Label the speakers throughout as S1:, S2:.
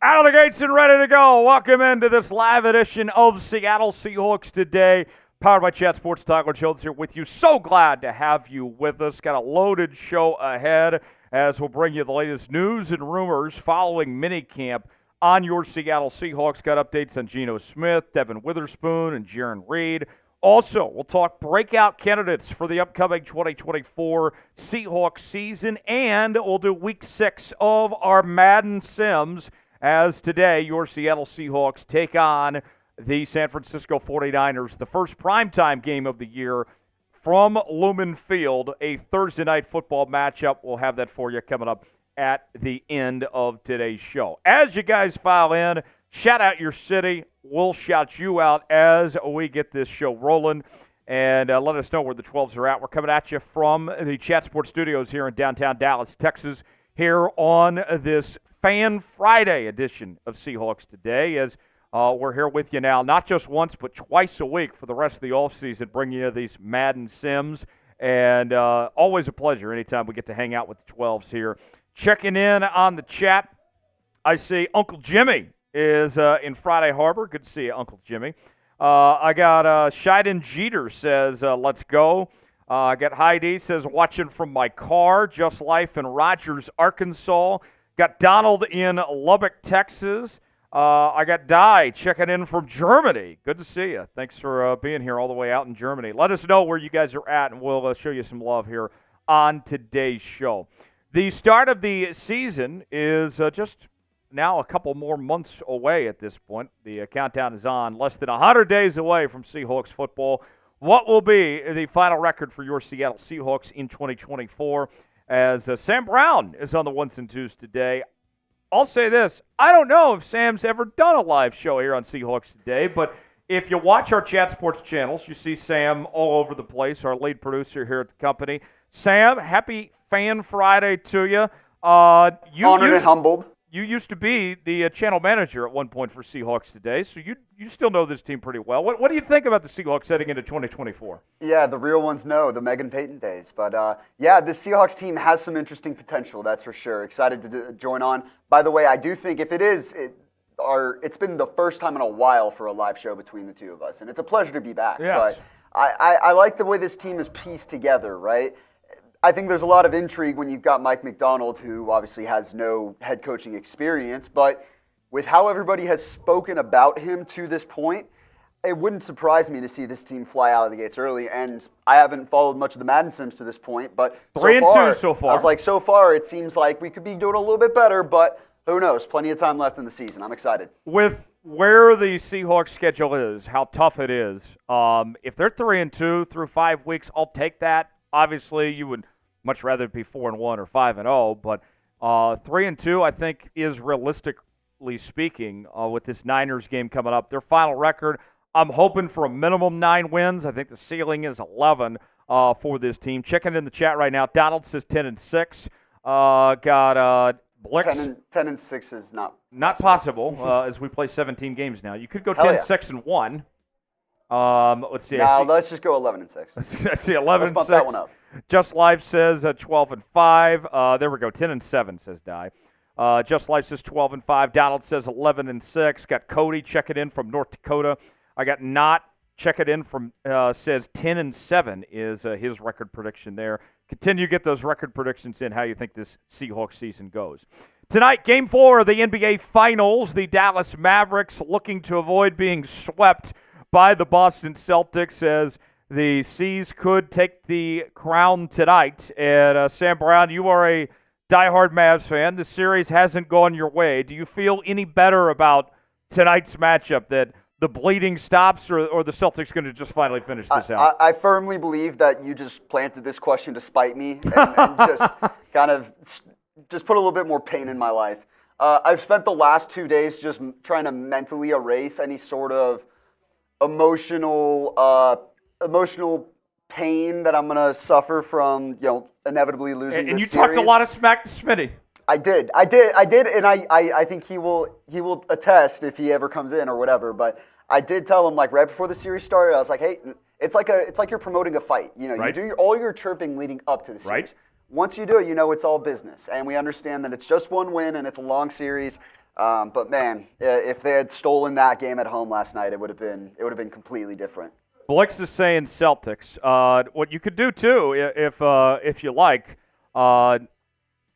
S1: Out of the gates and ready to go. Welcome into this live edition of Seattle Seahawks Today, powered by Chat Sports. Tyler Jones here with you. So glad to have you with us. Got a loaded show ahead as we'll bring you the latest news and rumors following minicamp on your Seattle Seahawks. Got updates on Gino Smith, Devon Witherspoon, and Jarran Reed. Also, we'll talk breakout candidates for the upcoming 2024 Seahawks season, and we'll do Week 6 of our Madden Sims, as today your Seattle Seahawks take on the San Francisco 49ers, the first primetime game of the year from Lumen Field, a Thursday night football matchup. We'll have that for you coming up at the end of today's show. As you guys file in, shout out your city. We'll shout you out as we get this show rolling. And let us know where the 12s are at. We're coming at you from the Chat Sports Studios here in downtown Dallas, Texas, here on this Fan Friday edition of Seahawks Today, as we're here with you now, not just once, but twice a week for the rest of the offseason, bringing you these Madden Sims. And always a pleasure anytime we get to hang out with the 12s here. Checking in on the chat, I see Uncle Jimmy is in Friday Harbor. Good to see you, Uncle Jimmy. I got Shiden Jeter says, let's go. I got Heidi says, watching from my car. Just Life in Rogers, Arkansas. Got Donald in Lubbock, Texas. I got Di checking in from Germany. Good to see you. Thanks for being here all the way out in Germany. Let us know where you guys are at, and we'll show you some love here on today's show. The start of the season is just now a couple more months away at this point. The countdown is on. Less than 100 days away from Seahawks football. What will be the final record for your Seattle Seahawks in 2024? As Sam Brown is on the ones and twos today. I'll say this. I don't know if Sam's ever done a live show here on Seahawks Today, but if you watch our Chat Sports channels, you see Sam all over the place, our lead producer here at the company. Sam, happy Fan Friday to you.
S2: Honored and humbled.
S1: You used to be the channel manager at one point for Seahawks Today, so you still know this team pretty well. What do you think about the Seahawks heading into 2024?
S2: Yeah, the real ones know, the Megan Payton days. But, yeah, the Seahawks team has some interesting potential, that's for sure. Excited to join on. By the way, I do think if it's been the first time in a while for a live show between the two of us, and it's a pleasure to be back.
S1: Yes.
S2: But I like the way this team is pieced together, right? I think there's a lot of intrigue when you've got Mike Macdonald, who obviously has no head coaching experience, but with how everybody has spoken about him to this point, it wouldn't surprise me to see this team fly out of the gates early. And I haven't followed much of the Madden Sims to this point, but
S1: 3-2 so far.
S2: I was like, so far it seems like we could be doing a little bit better, but who knows? Plenty of time left in the season. I'm excited.
S1: With where the Seahawks schedule is, how tough it is, if they're 3-2 through 5 weeks, I'll take that. Obviously, you would much rather it be 4-1 or 5-0, but 3-2 I think is realistically speaking with this Niners game coming up. Their final record, I'm hoping for a minimum 9 wins. I think the ceiling is 11 for this team. Checking in the chat right now. Donald says 10-6. Got Blix.
S2: 10-6 is
S1: not possible as we play 17 games now. You could go 10-6-1. Let's see.
S2: Now let's just go 11-6.
S1: I see 11-6.
S2: Let's bump that one up.
S1: Just Life says 12-5. There we go. 10-7 says Di. Just Life says 12-5. Donald says 11-6. Got Cody checking in from North Dakota. I got Not checking in from says 10-7 is his record prediction there. Continue to get those record predictions in. How you think this Seahawks season goes? Tonight, Game 4 of the NBA Finals. The Dallas Mavericks looking to avoid being swept by the Boston Celtics as the C's could take the crown tonight. And Sam Brown, you are a diehard Mavs fan. The series hasn't gone your way. Do you feel any better about tonight's matchup, that the bleeding stops, or the Celtics going to just finally finish this out?
S2: I firmly believe that you just planted this question to spite me and just kind of just put a little bit more pain in my life. I've spent the last 2 days just trying to mentally erase any sort of emotional pain that I'm gonna suffer from, inevitably losing.
S1: And
S2: this
S1: you talked
S2: series.
S1: a lot of smack to Smitty.
S2: I did, and I think he will attest if he ever comes in or whatever. But I did tell him, like, right before the series started, I was like, hey, it's like you're promoting a fight.
S1: Right.
S2: You do all your chirping leading up to the series.
S1: Right.
S2: once you do it, you know it's all business. And we understand that it's just one win and it's a long series. But man, if they had stolen that game at home last night, it would have been completely different.
S1: Blix is saying Celtics. What you could do too, if you like,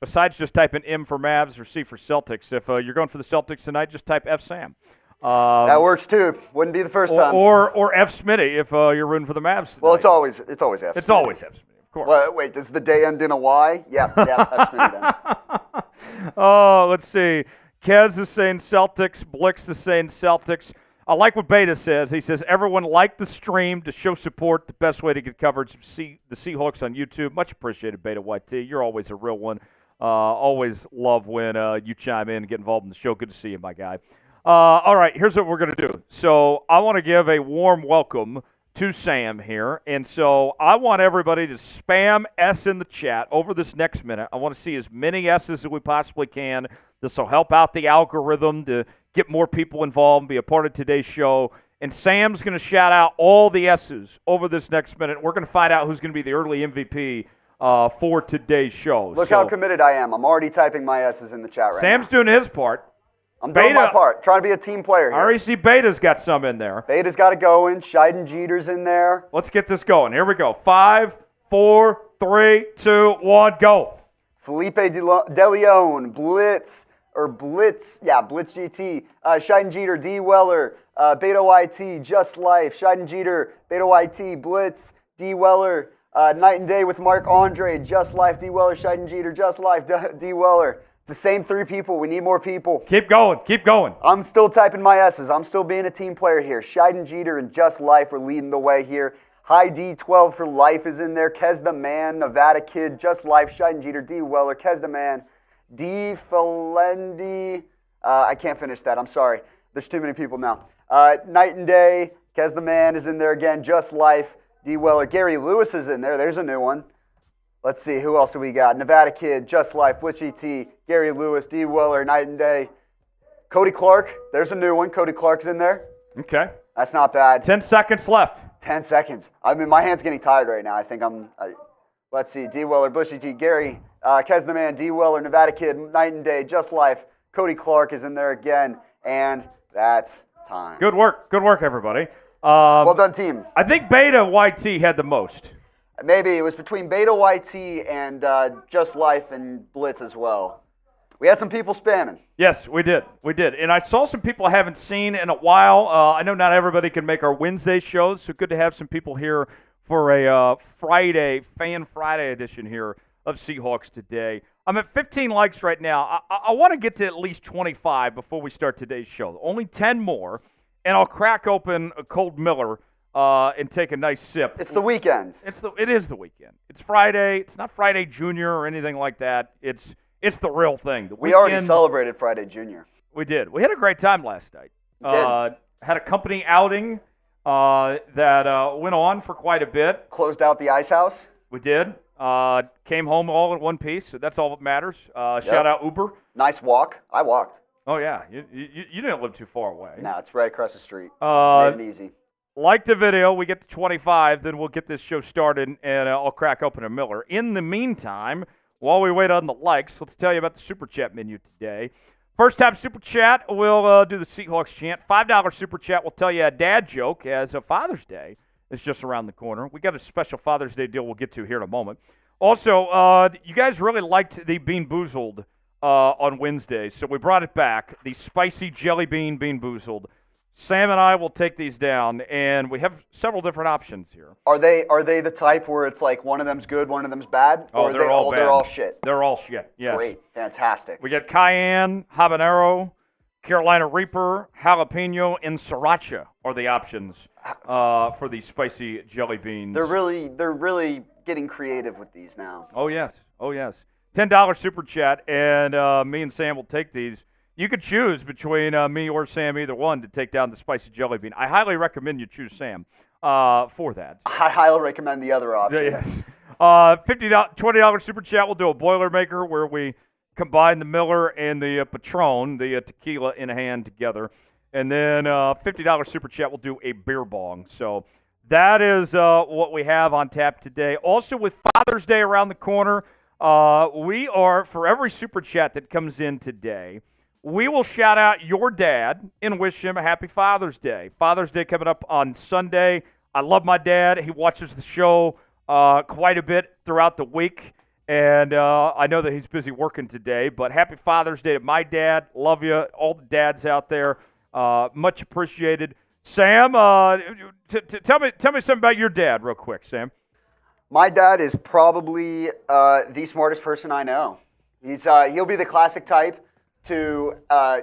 S1: besides just typing M for Mavs or C for Celtics, if you're going for the Celtics tonight, just type F Sam.
S2: That works too. Wouldn't be the first time.
S1: Or F Smitty if you're rooting for the Mavs tonight.
S2: Well, it's always F.
S1: It's
S2: Smitty.
S1: always F Smitty, of course.
S2: Well, wait, does the day end in a Y? Yeah, F Smitty then.
S1: Oh, let's see. Kez is saying Celtics. Blix is saying Celtics. I like what Beta says. He says, everyone like the stream to show support. The best way to get coverage of the Seahawks on YouTube. Much appreciated, Beta YT. You're always a real one. Always love when you chime in and get involved in the show. Good to see you, my guy. All right, here's what we're going to do. So I want to give a warm welcome to Sam here. And so I want everybody to spam S in the chat over this next minute. I want to see as many S's as we possibly can. This will help out the algorithm to get more people involved and be a part of today's show. And Sam's going to shout out all the S's over this next minute. We're going to find out who's going to be the early MVP for today's show.
S2: Look how committed I am. I'm already typing my S's in the chat right
S1: Sam's
S2: now.
S1: doing his part.
S2: I'm doing my part. Trying to be a team player here.
S1: I already see Beta's got some in there.
S2: Beta's got it going. Scheiden Jeter's in there.
S1: Let's get this going. Here we go. 5, 4, 3, 2, 1, go.
S2: Felipe DeLeon, Blitz GT, Scheiden Jeter, D. Weller, Beta YT, Just Life, Scheiden Jeter, Beta YT, Blitz, D. Weller, Night and Day with Mark Andre, Just Life, D. Weller, Scheiden Jeter, Just Life, D. Weller. The same 3 people. We need more people.
S1: Keep going. Keep going.
S2: I'm still typing my S's. I'm still being a team player here. Scheiden Jeter and Just Life are leading the way here. High D12 for Life is in there. Kez the Man, Nevada Kid, Just Life, Scheiden Jeter, D. Weller, Kez the Man, D. Felendi. I can't finish that. I'm sorry. There's too many people now. Night and Day, Kez the Man is in there again. Just Life, D. Weller. Gary Lewis is in there. There's a new one. Let's see, who else do we got? Nevada Kid, Just Life, Blitz GT, Gary Lewis, D. Weller, Night and Day. Cody Clark, there's a new one. Cody Clark's in there.
S1: Okay.
S2: That's not bad.
S1: 10 seconds left.
S2: 10 seconds. I mean, my hand's getting tired right now. I think let's see, D. Weller, Blitz GT, Gary, Kez the Man, D. Weller, Nevada Kid, Night and Day, Just Life. Cody Clark is in there again, and that's time.
S1: Good work. Good work, everybody.
S2: Well done, team.
S1: I think Beta YT had the most.
S2: Maybe it was between Beta YT and Just Life and Blitz as well. We had some people spamming.
S1: Yes, we did. We did. And I saw some people I haven't seen in a while. I know not everybody can make our Wednesday shows, so good to have some people here for a Fan Friday edition here of Seahawks Today. I'm at 15 likes right now. I want to get to at least 25 before we start today's show. Only 10 more, and I'll crack open a cold Miller and take a nice sip.
S2: It's the weekend.
S1: It is the weekend. It's Friday. It's not Friday Junior or anything like that. It's the real thing.
S2: We already celebrated Friday Junior.
S1: We did. We had a great time last night. Had a company outing that went on for quite a bit.
S2: Closed out the ice house.
S1: We did. Came home all in one piece, so that's all that matters. Shout out Uber.
S2: Nice walk. I walked.
S1: Oh, yeah. You didn't live too far away.
S2: No, it's right across the street. Made it easy.
S1: Like the video, we get to 25, then we'll get this show started, and I'll crack open a Miller. In the meantime, while we wait on the likes, let's tell you about the Super Chat menu today. First time Super Chat, we'll do the Seahawks chant. $5 Super Chat will tell you a dad joke, as a Father's Day is just around the corner. We got a special Father's Day deal we'll get to here in a moment. Also, you guys really liked the Bean Boozled on Wednesday, so we brought it back. The spicy jelly bean Bean Boozled. Sam and I will take these down, and we have several different options here.
S2: Are they the type where it's like one of them's good, one of them's bad?
S1: Oh,
S2: or
S1: they're all bad.
S2: They're all shit.
S1: They're all shit, yes.
S2: Great. Fantastic.
S1: We got cayenne, habanero, Carolina Reaper, jalapeno, and sriracha are the options for these spicy jelly beans.
S2: They're really getting creative with these now.
S1: Oh, yes. Oh, yes. $10 Super Chat, and me and Sam will take these. You could choose between me or Sam, either one, to take down the spicy jelly bean. I highly recommend you choose Sam for that.
S2: I highly recommend the other option.
S1: Yes. $20 Super Chat, we'll do a Boilermaker where we combine the Miller and the Patron, the tequila in a hand together. And then $50 Super Chat, we'll do a beer bong. So that is what we have on tap today. Also, with Father's Day around the corner, We are, for every super chat that comes in today, we will shout out your dad and wish him a happy Father's Day. Father's Day coming up on Sunday. I love my dad. He watches the show quite a bit throughout the week, and I know that he's busy working today, but happy Father's Day to my dad. Love you, all the dads out there. Much appreciated. Sam, tell me something about your dad real quick, Sam.
S2: My dad is probably the smartest person I know. He'll be the classic type to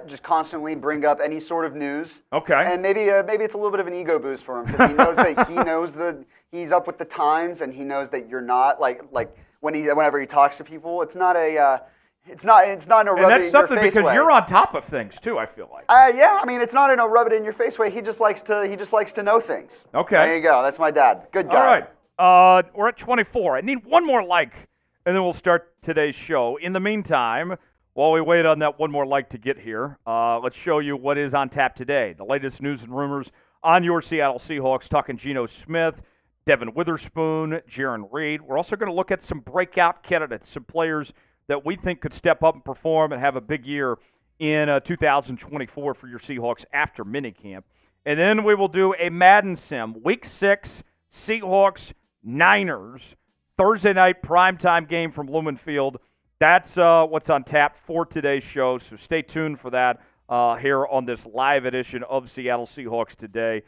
S2: just constantly bring up any sort of news.
S1: Okay.
S2: And maybe it's a little bit of an ego boost for him because he knows that he's up with the times, and he knows that you're not like whenever he talks to people, it's not in a rub it in your face way.
S1: And that's something because you're on top of things too, I feel like.
S2: Yeah, I mean it's not in a rub it in your face way. He just likes to know things.
S1: Okay.
S2: There you go. That's my dad. Good guy.
S1: All right. We're at 24. I need one more like, and then we'll start today's show. In the meantime, while we wait on that one more like to get here, let's show you what is on tap today. The latest news and rumors on your Seattle Seahawks, talking Gino Smith, Devon Witherspoon, Jarran Reed. We're also going to look at some breakout candidates, some players that we think could step up and perform and have a big year in 2024 for your Seahawks after minicamp. And then we will do a Madden Sim, Week 6, Seahawks, Niners, Thursday night primetime game from Lumen Field. That's what's on tap for today's show, so stay tuned for that here on this live edition of Seattle Seahawks Today.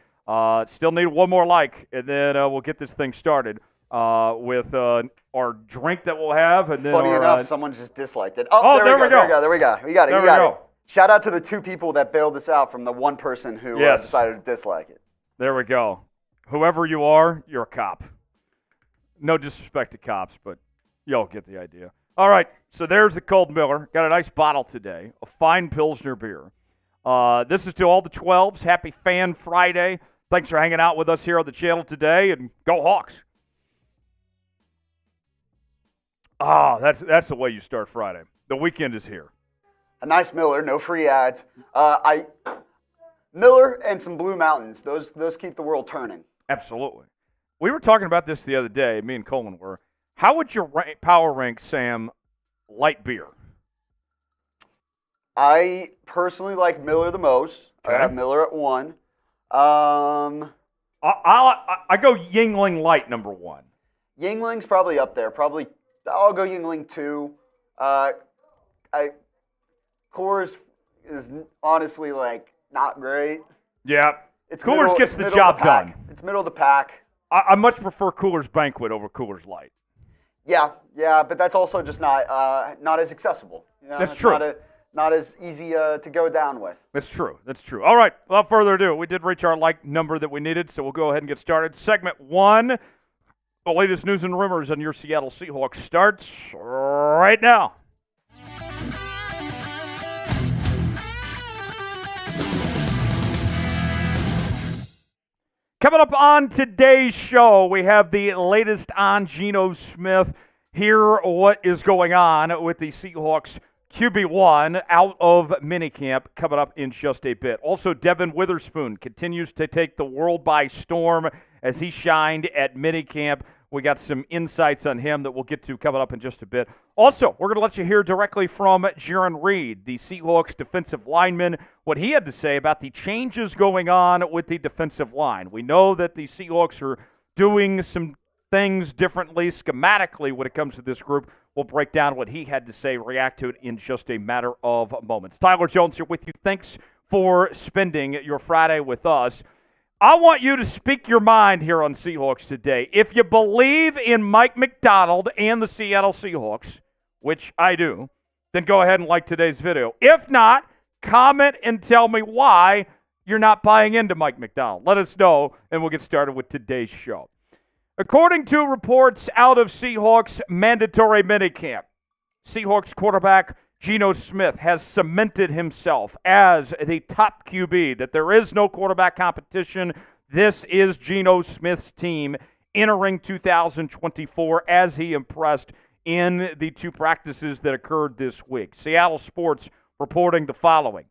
S1: Still need one more like, and then we'll get this thing started with our drink that we'll have. And then
S2: Funny enough, someone just disliked it.
S1: There we go.
S2: There we go. We got it. Shout out to the 2 people that bailed us out from the one person who decided to dislike it.
S1: There we go. Whoever you are, you're a cop. No disrespect to cops, but y'all get the idea. All right, so there's the Cold Miller. Got a nice bottle today, a fine Pilsner beer. This is to all the 12s. Happy Fan Friday. Thanks for hanging out with us here on the channel today, and go Hawks. That's the way you start Friday. The weekend is here.
S2: A nice Miller, no free ads. Miller and some Blue Mountains. Those keep the world turning.
S1: Absolutely. We were talking about this the other day, me and Colin were. How would you power rank, Sam, light beer?
S2: I personally like Miller the most.
S1: Okay.
S2: I have Miller at 1.
S1: I go Yingling Light number 1.
S2: Yingling's probably up there. Probably I'll go Yingling 2. Coors is honestly not great.
S1: Yeah. Coors gets the job done.
S2: It's middle of the pack.
S1: I much prefer Coors Banquet over Coors Light.
S2: Yeah, but that's also just not as accessible.
S1: That's true.
S2: Not as easy to go down with.
S1: That's true. All right, without further ado, we did reach our like number that we needed, so we'll go ahead and get started. Segment 1, the latest news and rumors on your Seattle Seahawks starts right now. Coming up on today's show, we have the latest on Gino Smith. Hear what is going on with the Seahawks QB1 out of minicamp coming up in just a bit. Also, Devon Witherspoon continues to take the world by storm as he shined at minicamp. We got some insights on him that we'll get to coming up in just a bit. Also, we're going to let you hear directly from Jarran Reed, the Seahawks defensive lineman, what he had to say about the changes going on with the defensive line. We know that the Seahawks are doing some things differently schematically when it comes to this group. We'll break down what he had to say, react to it in just a matter of moments. Tyler Jones here with you. Thanks for spending your Friday with us. I want you to speak your mind here on Seahawks Today. If you believe in Mike Macdonald and the Seattle Seahawks, which I do, then go ahead and like today's video. If not, comment and tell me why you're not buying into Mike Macdonald. Let us know, and we'll get started with today's show. According to reports out of Seahawks mandatory minicamp, Seahawks quarterback Gino Smith has cemented himself as the top QB, that there is no quarterback competition. This is Gino Smith's team entering 2024 as he impressed in the 2 practices that occurred this week. Seattle Sports reporting the following.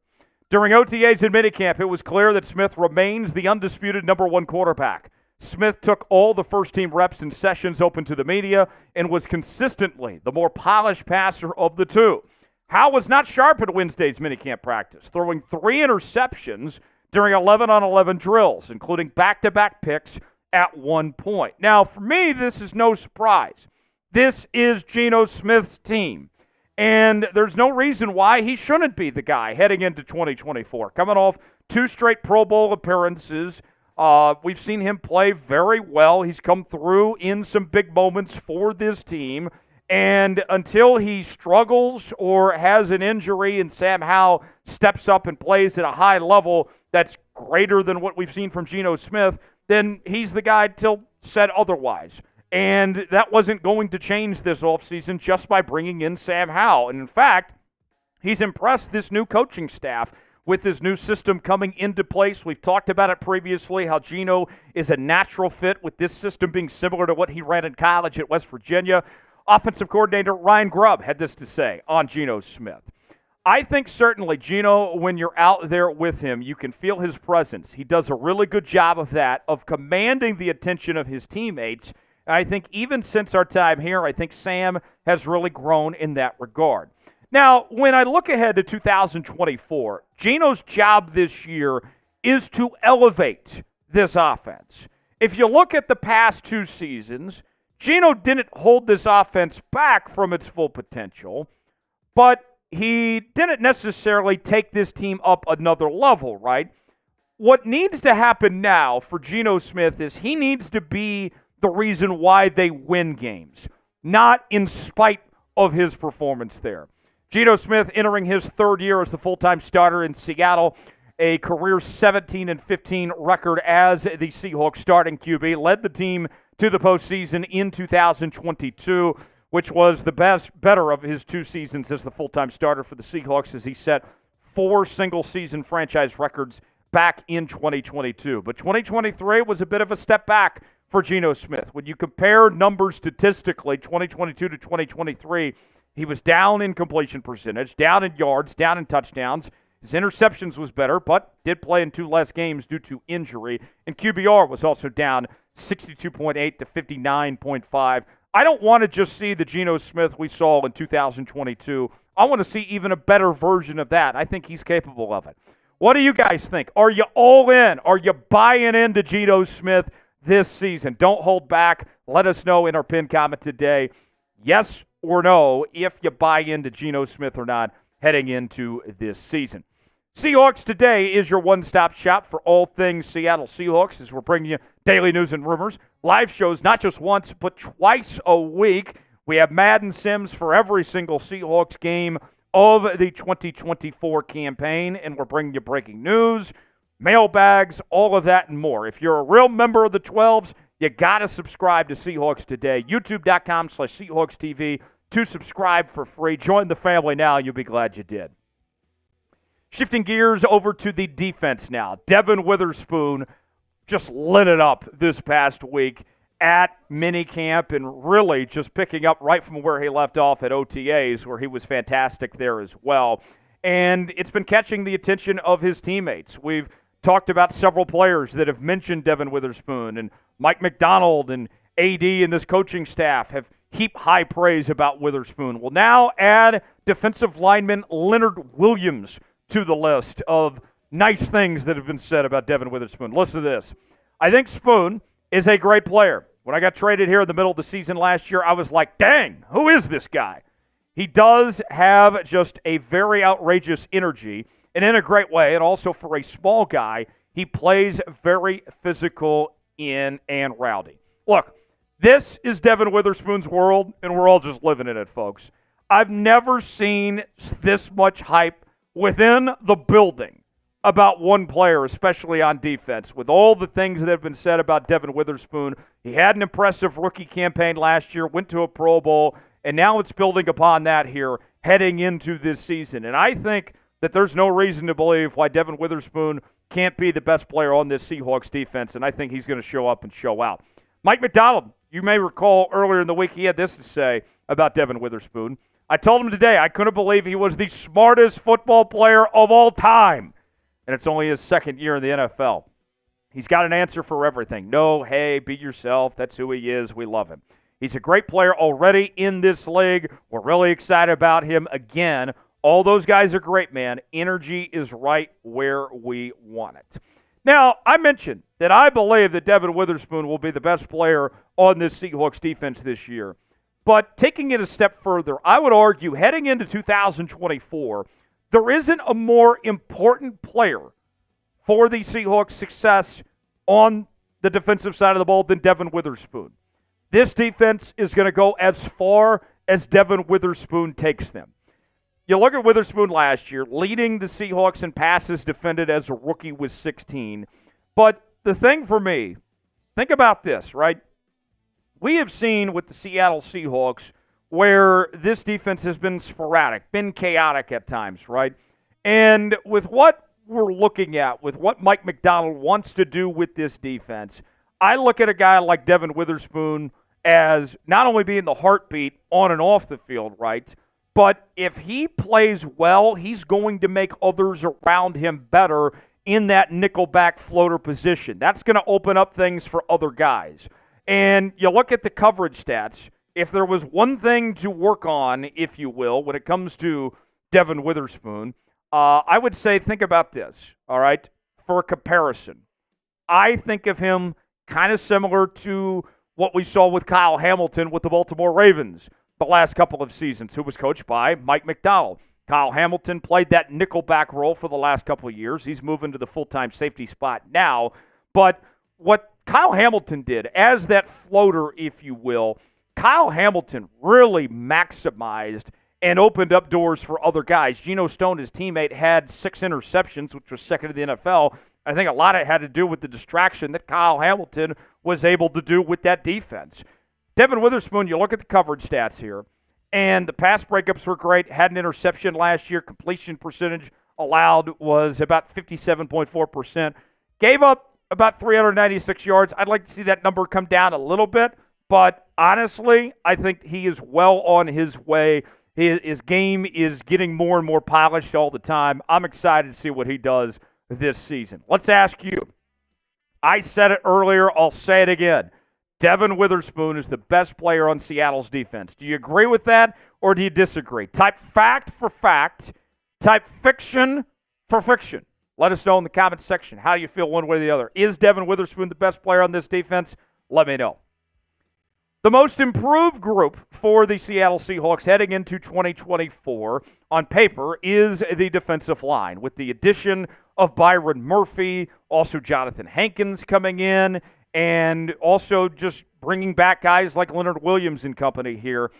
S1: During OTAs and minicamp, it was clear that Smith remains the undisputed number 1 quarterback. Smith took all the first-team reps and sessions open to the media and was consistently the more polished passer of the two. Howe was not sharp at Wednesday's minicamp practice, throwing 3 interceptions during 11-on-11 drills, including back-to-back picks at one point. Now, for me, this is no surprise. This is Gino Smith's team, and there's no reason why he shouldn't be the guy heading into 2024. Coming off 2 straight Pro Bowl appearances, we've seen him play very well. He's come through in some big moments for this team. And until he struggles or has an injury and Sam Howell steps up and plays at a high level that's greater than what we've seen from Geno Smith, then he's the guy till said otherwise. And that wasn't going to change this offseason just by bringing in Sam Howell. And in fact, he's impressed this new coaching staff with his new system coming into place. We've talked about it previously, how Geno is a natural fit with this system being similar to what he ran in college at West Virginia. Offensive coordinator Ryan Grubb had this to say on Geno Smith. I think certainly Geno, when you're out there with him, you can feel his presence. He does a really good job of that, of commanding the attention of his teammates. And I think even since our time here, I think Sam has really grown in that regard. Now, when I look ahead to 2024, Geno's job this year is to elevate this offense. If you look at the past 2 seasons, Geno didn't hold this offense back from its full potential, but he didn't necessarily take this team up another level, right? What needs to happen now for Geno Smith is he needs to be the reason why they win games, not in spite of his performance there. Geno Smith entering his 3rd year as the full-time starter in Seattle, a career 17-15 record as the Seahawks starting QB, led the team to the postseason in 2022, which was the better of his 2 seasons as the full-time starter for the Seahawks, as he set 4 single-season franchise records back in 2022. But 2023 was a bit of a step back for Geno Smith. When you compare numbers statistically, 2022 to 2023, he was down in completion percentage, down in yards, down in touchdowns. His interceptions was better, but did play in 2 less games due to injury. And QBR was also down 62.8 to 59.5. I don't want to just see the Geno Smith we saw in 2022. I want to see even a better version of that. I think he's capable of it. What do you guys think? Are you all in? Are you buying into Geno Smith this season? Don't hold back. Let us know in our pinned comment today, yes or no, if you buy into Geno Smith or not heading into this season. Seahawks Today is your one-stop shop for all things Seattle Seahawks, as we're bringing you daily news and rumors, live shows not just once but twice a week. We have Madden Sims for every single Seahawks game of the 2024 campaign, and we're bringing you breaking news, mailbags, all of that and more. If you're a real member of the 12s, you got to subscribe to Seahawks Today. YouTube.com/Seahawks TV to subscribe for free. Join the family now. You'll be glad you did. Shifting gears over to the defense now. Devon Witherspoon just lit it up this past week at minicamp and really just picking up right from where he left off at OTAs, where he was fantastic there as well. And it's been catching the attention of his teammates. We've talked about several players that have mentioned Devon Witherspoon, and Mike Macdonald and AD and this coaching staff have heaped high praise about Witherspoon. We'll now add defensive lineman Leonard Williams to the list of nice things that have been said about Devon Witherspoon. Listen to this. I think Spoon is a great player. When I got traded here in the middle of the season last year, I was like, dang, who is this guy? He does have just a very outrageous energy, and in a great way, and also for a small guy, he plays very physical and rowdy. Look, this is Devon Witherspoon's world, and we're all just living in it, folks. I've never seen this much hype within the building about one player, especially on defense. With all the things that have been said about Devon Witherspoon, he had an impressive rookie campaign last year, went to a Pro Bowl, and now it's building upon that here heading into this season. And I think that there's no reason to believe why Devon Witherspoon can't be the best player on this Seahawks defense, and I think he's going to show up and show out. Mike Macdonald, you may recall earlier in the week he had this to say about Devon Witherspoon. I told him today I couldn't believe he was the smartest football player of all time, and it's only his 2nd year in the NFL. He's got an answer for everything. No, hey, be yourself. That's who he is. We love him. He's a great player already in this league. We're really excited about him again. All those guys are great, man. Energy is right where we want it. Now, I mentioned that I believe that Devon Witherspoon will be the best player on this Seahawks defense this year. But taking it a step further, I would argue heading into 2024, there isn't a more important player for the Seahawks' success on the defensive side of the ball than Devon Witherspoon. This defense is going to go as far as Devon Witherspoon takes them. You look at Witherspoon last year, leading the Seahawks in passes defended as a rookie with 16. But the thing for me, think about this, right? We have seen with the Seattle Seahawks where this defense has been sporadic, been chaotic at times, right? And with what we're looking at, with what Mike Macdonald wants to do with this defense, I look at a guy like Devon Witherspoon as not only being the heartbeat on and off the field, right? But if he plays well, he's going to make others around him better in that nickelback floater position. That's going to open up things for other guys. And you look at the coverage stats. If there was one thing to work on, if you will, when it comes to Devon Witherspoon, I would say think about this, all right, for a comparison. I think of him kind of similar to what we saw with Kyle Hamilton with the Baltimore Ravens the last couple of seasons, who was coached by Mike Macdonald. Kyle Hamilton played that nickelback role for the last couple of years. He's moving to the full-time safety spot now. But what Kyle Hamilton did as that floater, if you will, Kyle Hamilton really maximized and opened up doors for other guys. Geno Stone, his teammate, had 6 interceptions, which was second in the NFL. I think a lot of it had to do with the distraction that Kyle Hamilton was able to do with that defense. Devon Witherspoon, you look at the coverage stats here, and the pass breakups were great. Had an interception last year. Completion percentage allowed was about 57.4%. Gave up about 396 yards. I'd like to see that number come down a little bit, but honestly, I think he is well on his way. His game is getting more and more polished all the time. I'm excited to see what he does this season. Let's ask you. I said it earlier. I'll say it again. Devon Witherspoon is the best player on Seattle's defense. Do you agree with that, or do you disagree? Type fact for fact. Type fiction for fiction. Let us know in the comments section how you feel one way or the other. Is Devon Witherspoon the best player on this defense? Let me know. The most improved group for the Seattle Seahawks heading into 2024 on paper is the defensive line, with the addition of Byron Murphy, also Jonathan Hankins coming in, and also just bringing back guys like Leonard Williams and company here.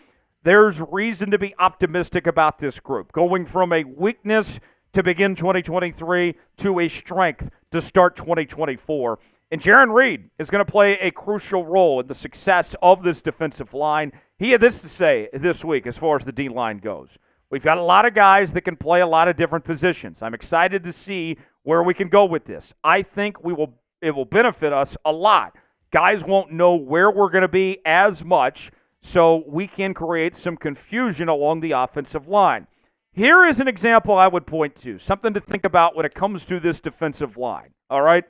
S1: There's reason to be optimistic about this group, going from a weakness to begin 2023 to a strength to start 2024. And Jarran Reed is going to play a crucial role in the success of this defensive line. He had this to say this week as far as the D-line goes. We've got a lot of guys that can play a lot of different positions. I'm excited to see where we can go with this. I think it will benefit us a lot. Guys won't know where we're going to be as much, so we can create some confusion along the offensive line. Here is an example I would point to, something to think about when it comes to this defensive line, all right?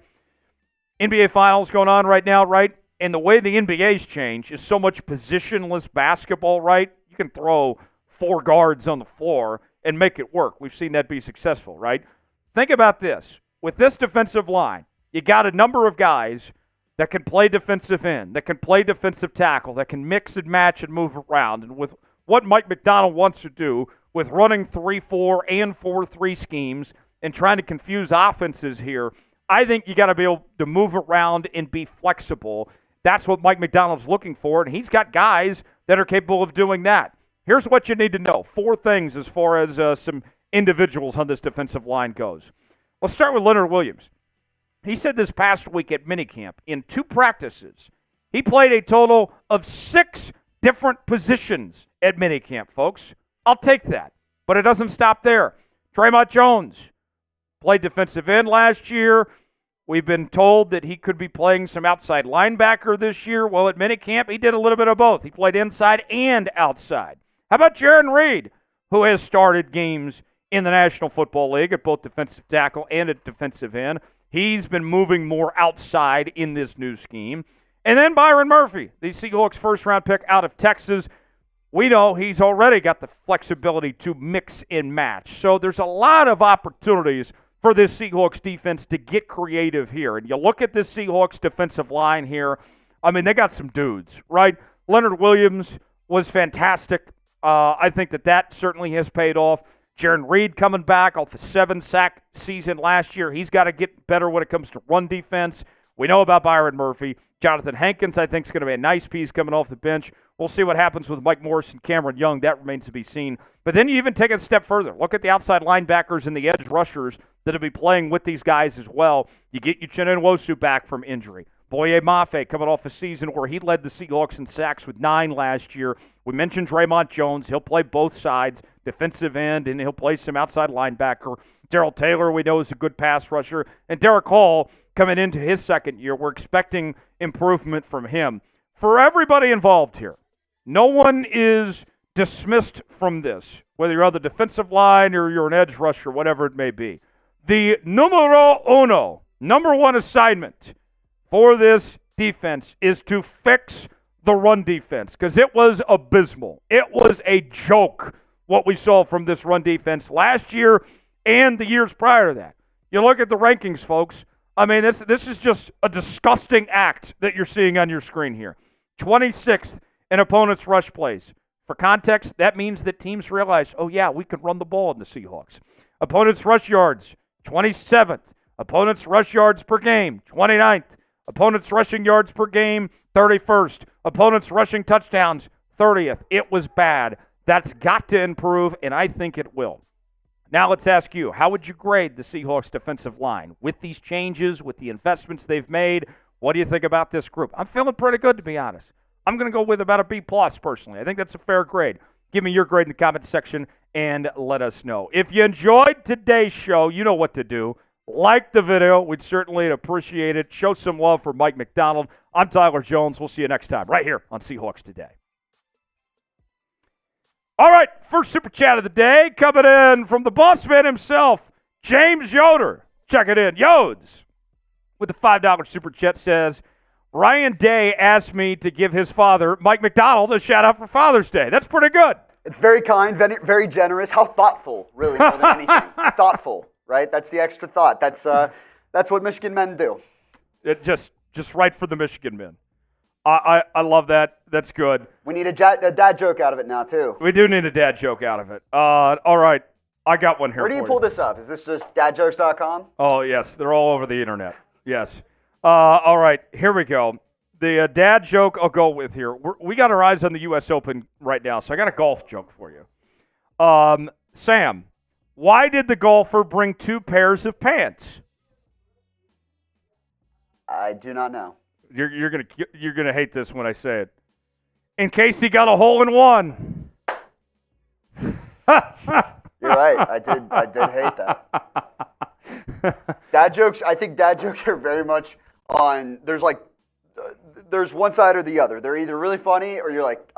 S1: NBA Finals going on right now, right? And the way the NBA's changed is so much positionless basketball, right? You can throw 4 guards on the floor and make it work. We've seen that be successful, right? Think about this. With this defensive line, you got a number of guys that can play defensive end, that can play defensive tackle, that can mix and match and move around. And with what Mike Macdonald wants to do with running 3-4 and 4-3 schemes and trying to confuse offenses here, I think you got to be able to move around and be flexible. That's what Mike Macdonald's looking for, and he's got guys that are capable of doing that. Here's what you need to know. 4 things as far as some individuals on this defensive line goes. Let's start with Leonard Williams. He said this past week at minicamp, in 2 practices, he played a total of 6 different positions at minicamp, folks. I'll take that, but it doesn't stop there. Draymond Jones played defensive end last year. We've been told that he could be playing some outside linebacker this year. Well, at minicamp, he did a little bit of both. He played inside and outside. How about Jarran Reed, who has started games in the National Football League at both defensive tackle and at defensive end? He's been moving more outside in this new scheme. And then Byron Murphy, the Seahawks first-round pick out of Texas. We know he's already got the flexibility to mix and match. So there's a lot of opportunities for this Seahawks defense to get creative here. And you look at this Seahawks defensive line here, I mean, they got some dudes, right? Leonard Williams was fantastic. I think that certainly has paid off. Jaron Reed coming back off a 7-sack season last year. He's got to get better when it comes to run defense. We know about Byron Murphy. Jonathan Hankins, I think, is going to be a nice piece coming off the bench. We'll see what happens with Mike Morris and Cameron Young. That remains to be seen. But then you even take it a step further. Look at the outside linebackers and the edge rushers that will be playing with these guys as well. You get Uchenna Nwosu back from injury. Boye Mafe coming off a season where he led the Seahawks in sacks with 9 last year. We mentioned Draymond Jones. He'll play both sides, defensive end, and he'll play some outside linebacker. Darrell Taylor, we know, is a good pass rusher. And Derek Hall coming into his second year. We're expecting improvement from him. For everybody involved here, no one is dismissed from this, whether you're on the defensive line or you're an edge rusher, whatever it may be. The numero uno, number one assignment for this defense is to fix the run defense because it was abysmal. It was a joke what we saw from this run defense last year and the years prior to that. You look at the rankings, folks. I mean, this is just a disgusting act that you're seeing on your screen here. 26th in opponents' rush plays. For context, that means that teams realize, oh, yeah, we can run the ball in the Seahawks. Opponents' rush yards, 27th. Opponents' rush yards per game, 29th. Opponents' rushing yards per game, 31st. Opponents' rushing touchdowns, 30th. It was bad. That's got to improve, and I think it will. Now let's ask you, how would you grade the Seahawks defensive line? With these changes, with the investments they've made, what do you think about this group? I'm feeling pretty good, to be honest. I'm going to go with about a B+ personally. I think that's a fair grade. Give me your grade in the comments section and let us know. If you enjoyed today's show, you know what to do. Like the video. We'd certainly appreciate it. Show some love for Mike Macdonald. I'm Tyler Jones. We'll see you next time right here on Seahawks Today. All right, first Super Chat of the day coming in from the boss man himself, James Yoder. Check it in. Yodes with the $5 Super Chat says, Ryan Day asked me to give his father, Mike Macdonald, a shout-out for Father's Day. That's pretty good.
S2: It's very kind, very generous. How thoughtful, really, more than anything. Thoughtful, right? That's the extra thought. That's what Michigan men do.
S1: It just right for the Michigan men. I love that. That's good.
S2: We need a dad joke out of it now, too.
S1: We do need a dad joke out of it. All right. I got one here.
S2: Where do you pull this up? Is this just dadjokes.com?
S1: Oh, yes. They're all over the internet. Yes. All right. Here we go. The dad joke I'll go with here. We got our eyes on the U.S. Open right now, so I got a golf joke for you. Sam, why did the golfer bring 2 pairs of pants?
S2: I do not know.
S1: You're gonna hate this when I say it. In case he got a hole in one.
S2: You're right. I did hate that. Dad jokes. I think dad jokes are very much on. There's one side or the other. They're either really funny or you're like,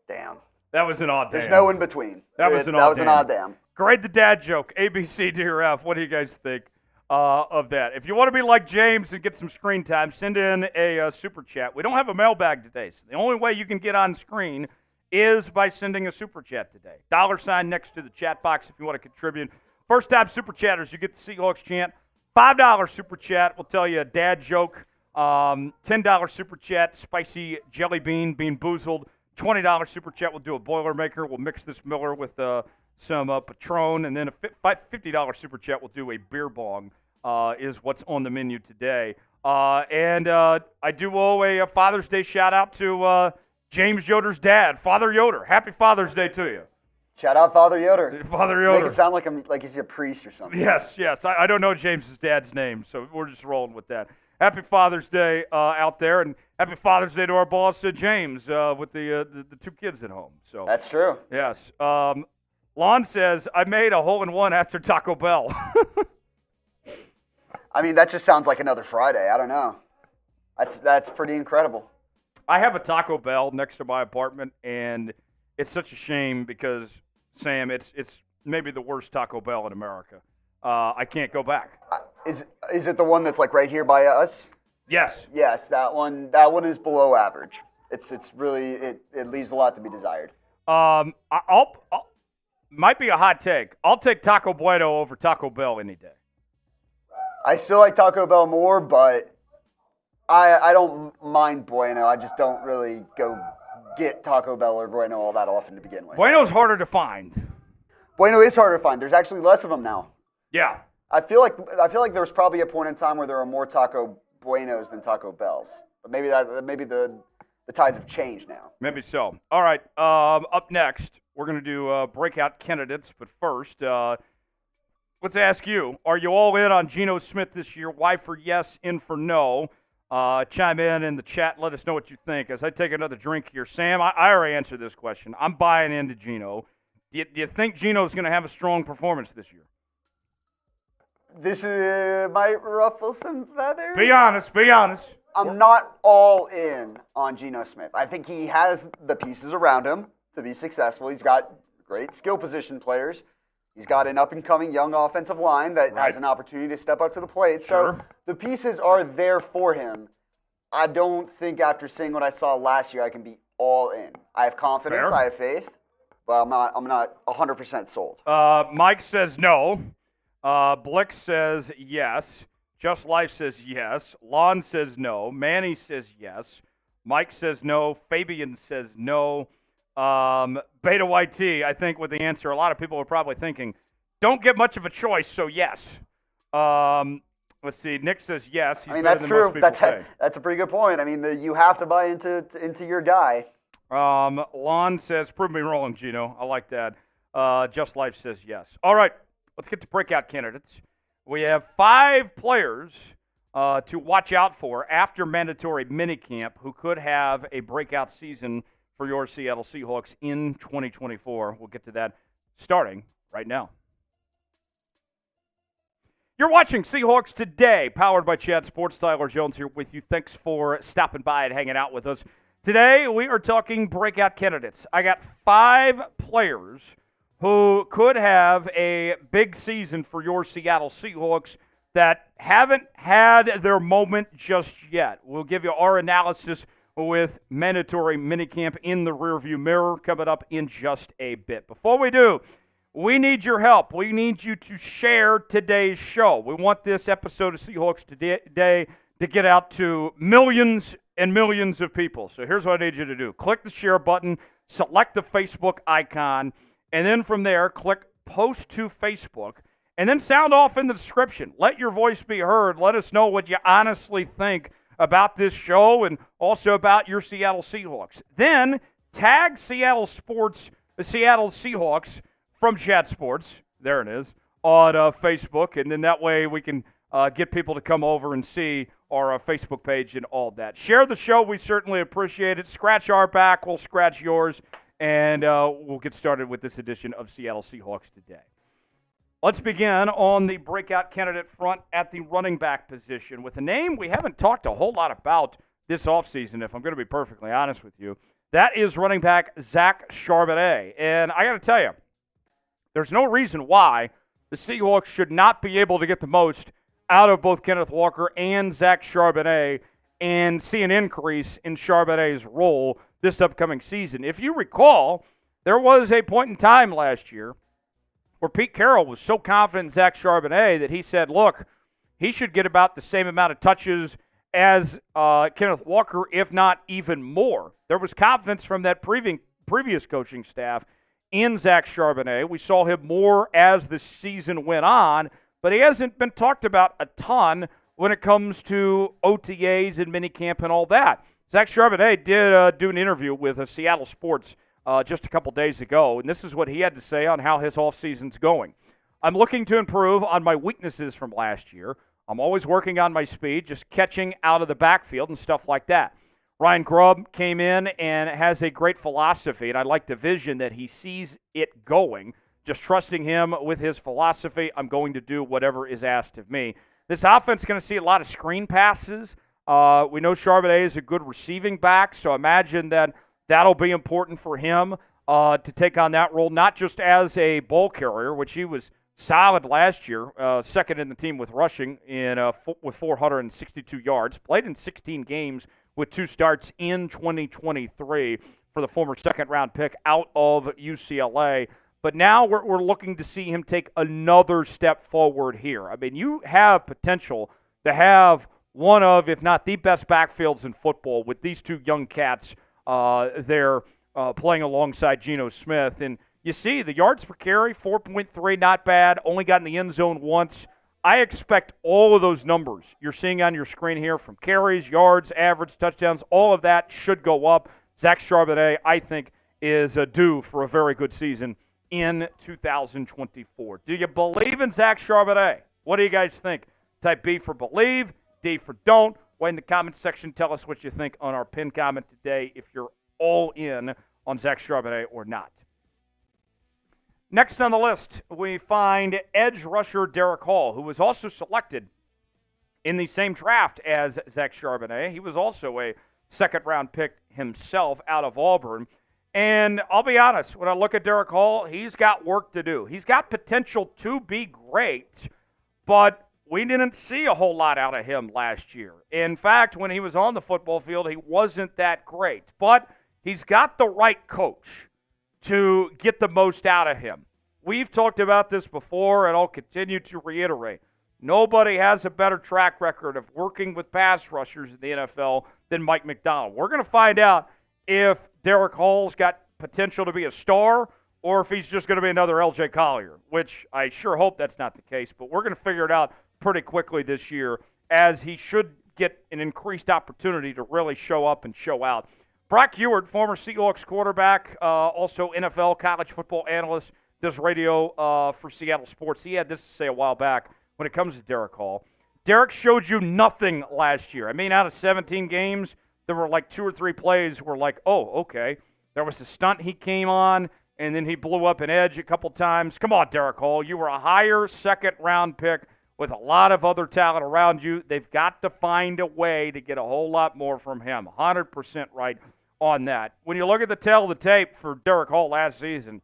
S2: damn.
S1: That was an odd damn.
S2: There's no in between.
S1: That was an odd damn. Grade the dad joke. A, B, C, D, or F. What do you guys think of that? If you want to be like James and get some screen time, send in a super chat. We don't have a mailbag today, so the only way you can get on screen is by sending a super chat today. $ next to the chat box if you want to contribute. First time super chatters, you get the Seahawks chant. $5 super chat will tell you a dad joke. $10 super chat, spicy jelly bean, Bean Boozled. $20 super chat will do a Boilermaker. We'll mix this Miller with some Patron. And then a $50 super chat will do a beer bong, is what's on the menu today. And I do owe a Father's Day shout out to James Yoder's dad, Father Yoder. Happy Father's Day to you.
S2: Shout out Father Yoder.
S1: Father Yoder.
S2: Make it sound like he's a priest or something.
S1: Yes. I don't know James's dad's name, so we're just rolling with that. Happy Father's Day out there, and happy Father's Day to our boss, James, with the 2 kids at home. So
S2: that's true.
S1: Yes. Lon says, I made a hole-in-one after Taco Bell.
S2: I mean, that just sounds like another Friday. I don't know. That's pretty incredible.
S1: I have a Taco Bell next to my apartment, and it's such a shame because, Sam, it's maybe the worst Taco Bell in America. I can't go back.
S2: Is it the one that's like right here by us?
S1: Yes.
S2: Yes, that one. That one is below average. It's really it leaves a lot to be desired.
S1: I'll might be a hot take. I'll take Taco Bueno over Taco Bell any day.
S2: I still like Taco Bell more, but I don't mind Bueno. I just don't really go get Taco Bell or Bueno all that often to begin with.
S1: Bueno's harder to find.
S2: Bueno is harder to find. There's actually less of them now.
S1: Yeah.
S2: I feel like there was probably a point in time where there were more Taco Buenos than Taco Bells. But maybe the tides have changed now.
S1: Maybe so. All right. Up next, we're going to do breakout candidates. But first, let's ask you, are you all in on Gino Smith this year? Why for yes, in for no? Chime in the chat. Let us know what you think. As I take another drink here, Sam, I already answered this question. I'm buying into Gino. Do you think Gino's going to have a strong performance this year?
S2: This might ruffle some feathers.
S1: Be honest. Be honest.
S2: I'm not all in on Geno Smith. I think he has the pieces around him to be successful. He's got great skill position players. He's got an up-and-coming young offensive line that has an opportunity to step up to the plate.
S1: Sure.
S2: So the pieces are there for him. I don't think after seeing what I saw last year, I can be all in. I have confidence.
S1: Fair.
S2: I have faith. But I'm not 100% sold.
S1: Mike says no. Blick says yes. Just Life says yes. Lon says no. Manny says yes. Mike says no. Fabian says no. Beta YT, I think, with the answer, a lot of people are probably thinking, don't get much of a choice, so yes. Let's see. Nick says yes. He's
S2: that's true. That's a pretty good point. I mean, you have to buy into your guy.
S1: Lon says, prove me wrong, Gino. I like that. Just Life says yes. All right, let's get to breakout candidates. We have 5 players to watch out for after mandatory minicamp who could have a breakout season for your Seattle Seahawks in 2024. We'll get to that starting right now. You're watching Seahawks Today, powered by Chad Sports. Tyler Jones here with you. Thanks for stopping by and hanging out with us. Today, we are talking breakout candidates. I got 5 players who could have a big season for your Seattle Seahawks that haven't had their moment just yet. We'll give you our analysis with mandatory minicamp in the rearview mirror coming up in just a bit. Before we do, we need your help. We need you to share today's show. We want this episode of Seahawks Today to get out to millions and millions of people. So here's what I need you to do. Click the share button, select the Facebook icon, and then from there, click post to Facebook, and then sound off in the description. Let your voice be heard. Let us know what you honestly think about this show and also about your Seattle Seahawks. Then tag Seattle Seahawks from Chat Sports, there it is, on Facebook, and then that way we can get people to come over and see our Facebook page and all that. Share the show. We certainly appreciate it. Scratch our back. We'll scratch yours. And we'll get started with this edition of Seattle Seahawks Today. Let's begin on the breakout candidate front at the running back position with a name we haven't talked a whole lot about this offseason, if I'm going to be perfectly honest with you. That is running back Zach Charbonnet. And I got to tell you, there's no reason why the Seahawks should not be able to get the most out of both Kenneth Walker and Zach Charbonnet and see an increase in Charbonnet's role this upcoming season. If you recall, there was a point in time last year where Pete Carroll was so confident in Zach Charbonnet that he said, look, he should get about the same amount of touches as Kenneth Walker, if not even more. There was confidence from that previous coaching staff in Zach Charbonnet. We saw him more as the season went on, but he hasn't been talked about a ton when it comes to OTAs and minicamp and all that. Zach Charbonnet did do an interview with Seattle Sports just a couple days ago, and this is what he had to say on how his offseason's going. I'm looking to improve on my weaknesses from last year. I'm always working on my speed, just catching out of the backfield and stuff like that. Ryan Grubb came in and has a great philosophy, and I like the vision that he sees it going. Just trusting him with his philosophy, I'm going to do whatever is asked of me. This offense is going to see a lot of screen passes. We know Charbonnet is a good receiving back, so imagine that that'll be important for him to take on that role, not just as a ball carrier, which he was solid last year, second in the team with rushing with 462 yards. Played in 16 games with 2 starts in 2023 for the former second-round pick out of UCLA. But now we're looking to see him take another step forward here. I mean, you have potential to have one of, if not the best backfields in football with these 2 young cats there playing alongside Gino Smith. And you see the yards per carry, 4.3, not bad. Only got in the end zone once. I expect all of those numbers you're seeing on your screen here from carries, yards, average, touchdowns, all of that should go up. Zach Charbonnet, I think, is due for a very good season in 2024. Do you believe in Zach Charbonnet? What do you guys think? Type B for believe, D for don't. Wait in the comment section. Tell us what you think on our pinned comment today, if you're all in on Zach Charbonnet or not. Next on the list, we find edge rusher Derek Hall, who was also selected in the same draft as Zach Charbonnet. He was also a second-round pick himself out of Auburn. And I'll be honest, when I look at Derek Hall, he's got work to do. He's got potential to be great, but we didn't see a whole lot out of him last year. In fact, when he was on the football field, he wasn't that great. But he's got the right coach to get the most out of him. We've talked about this before, and I'll continue to reiterate. Nobody has a better track record of working with pass rushers in the NFL than Mike Macdonald. We're going to find out if Derek Hall's got potential to be a star or if he's just going to be another L.J. Collier, which I sure hope that's not the case. But we're going to figure it out pretty quickly this year, as he should get an increased opportunity to really show up and show out. Brock Purdy, former Seahawks quarterback, also NFL college football analyst, does radio for Seattle Sports. He had this to say a while back when it comes to Derek Hall. Derek showed you nothing last year. I mean, out of 17 games, there were like 2 or 3 plays where like, oh, okay. There was a stunt he came on, and then he blew up an edge a couple times. Come on, Derek Hall. You were a higher second-round pick with a lot of other talent around you. They've got to find a way to get a whole lot more from him. 100% right on that. When you look at the tail of the tape for Derek Hall last season,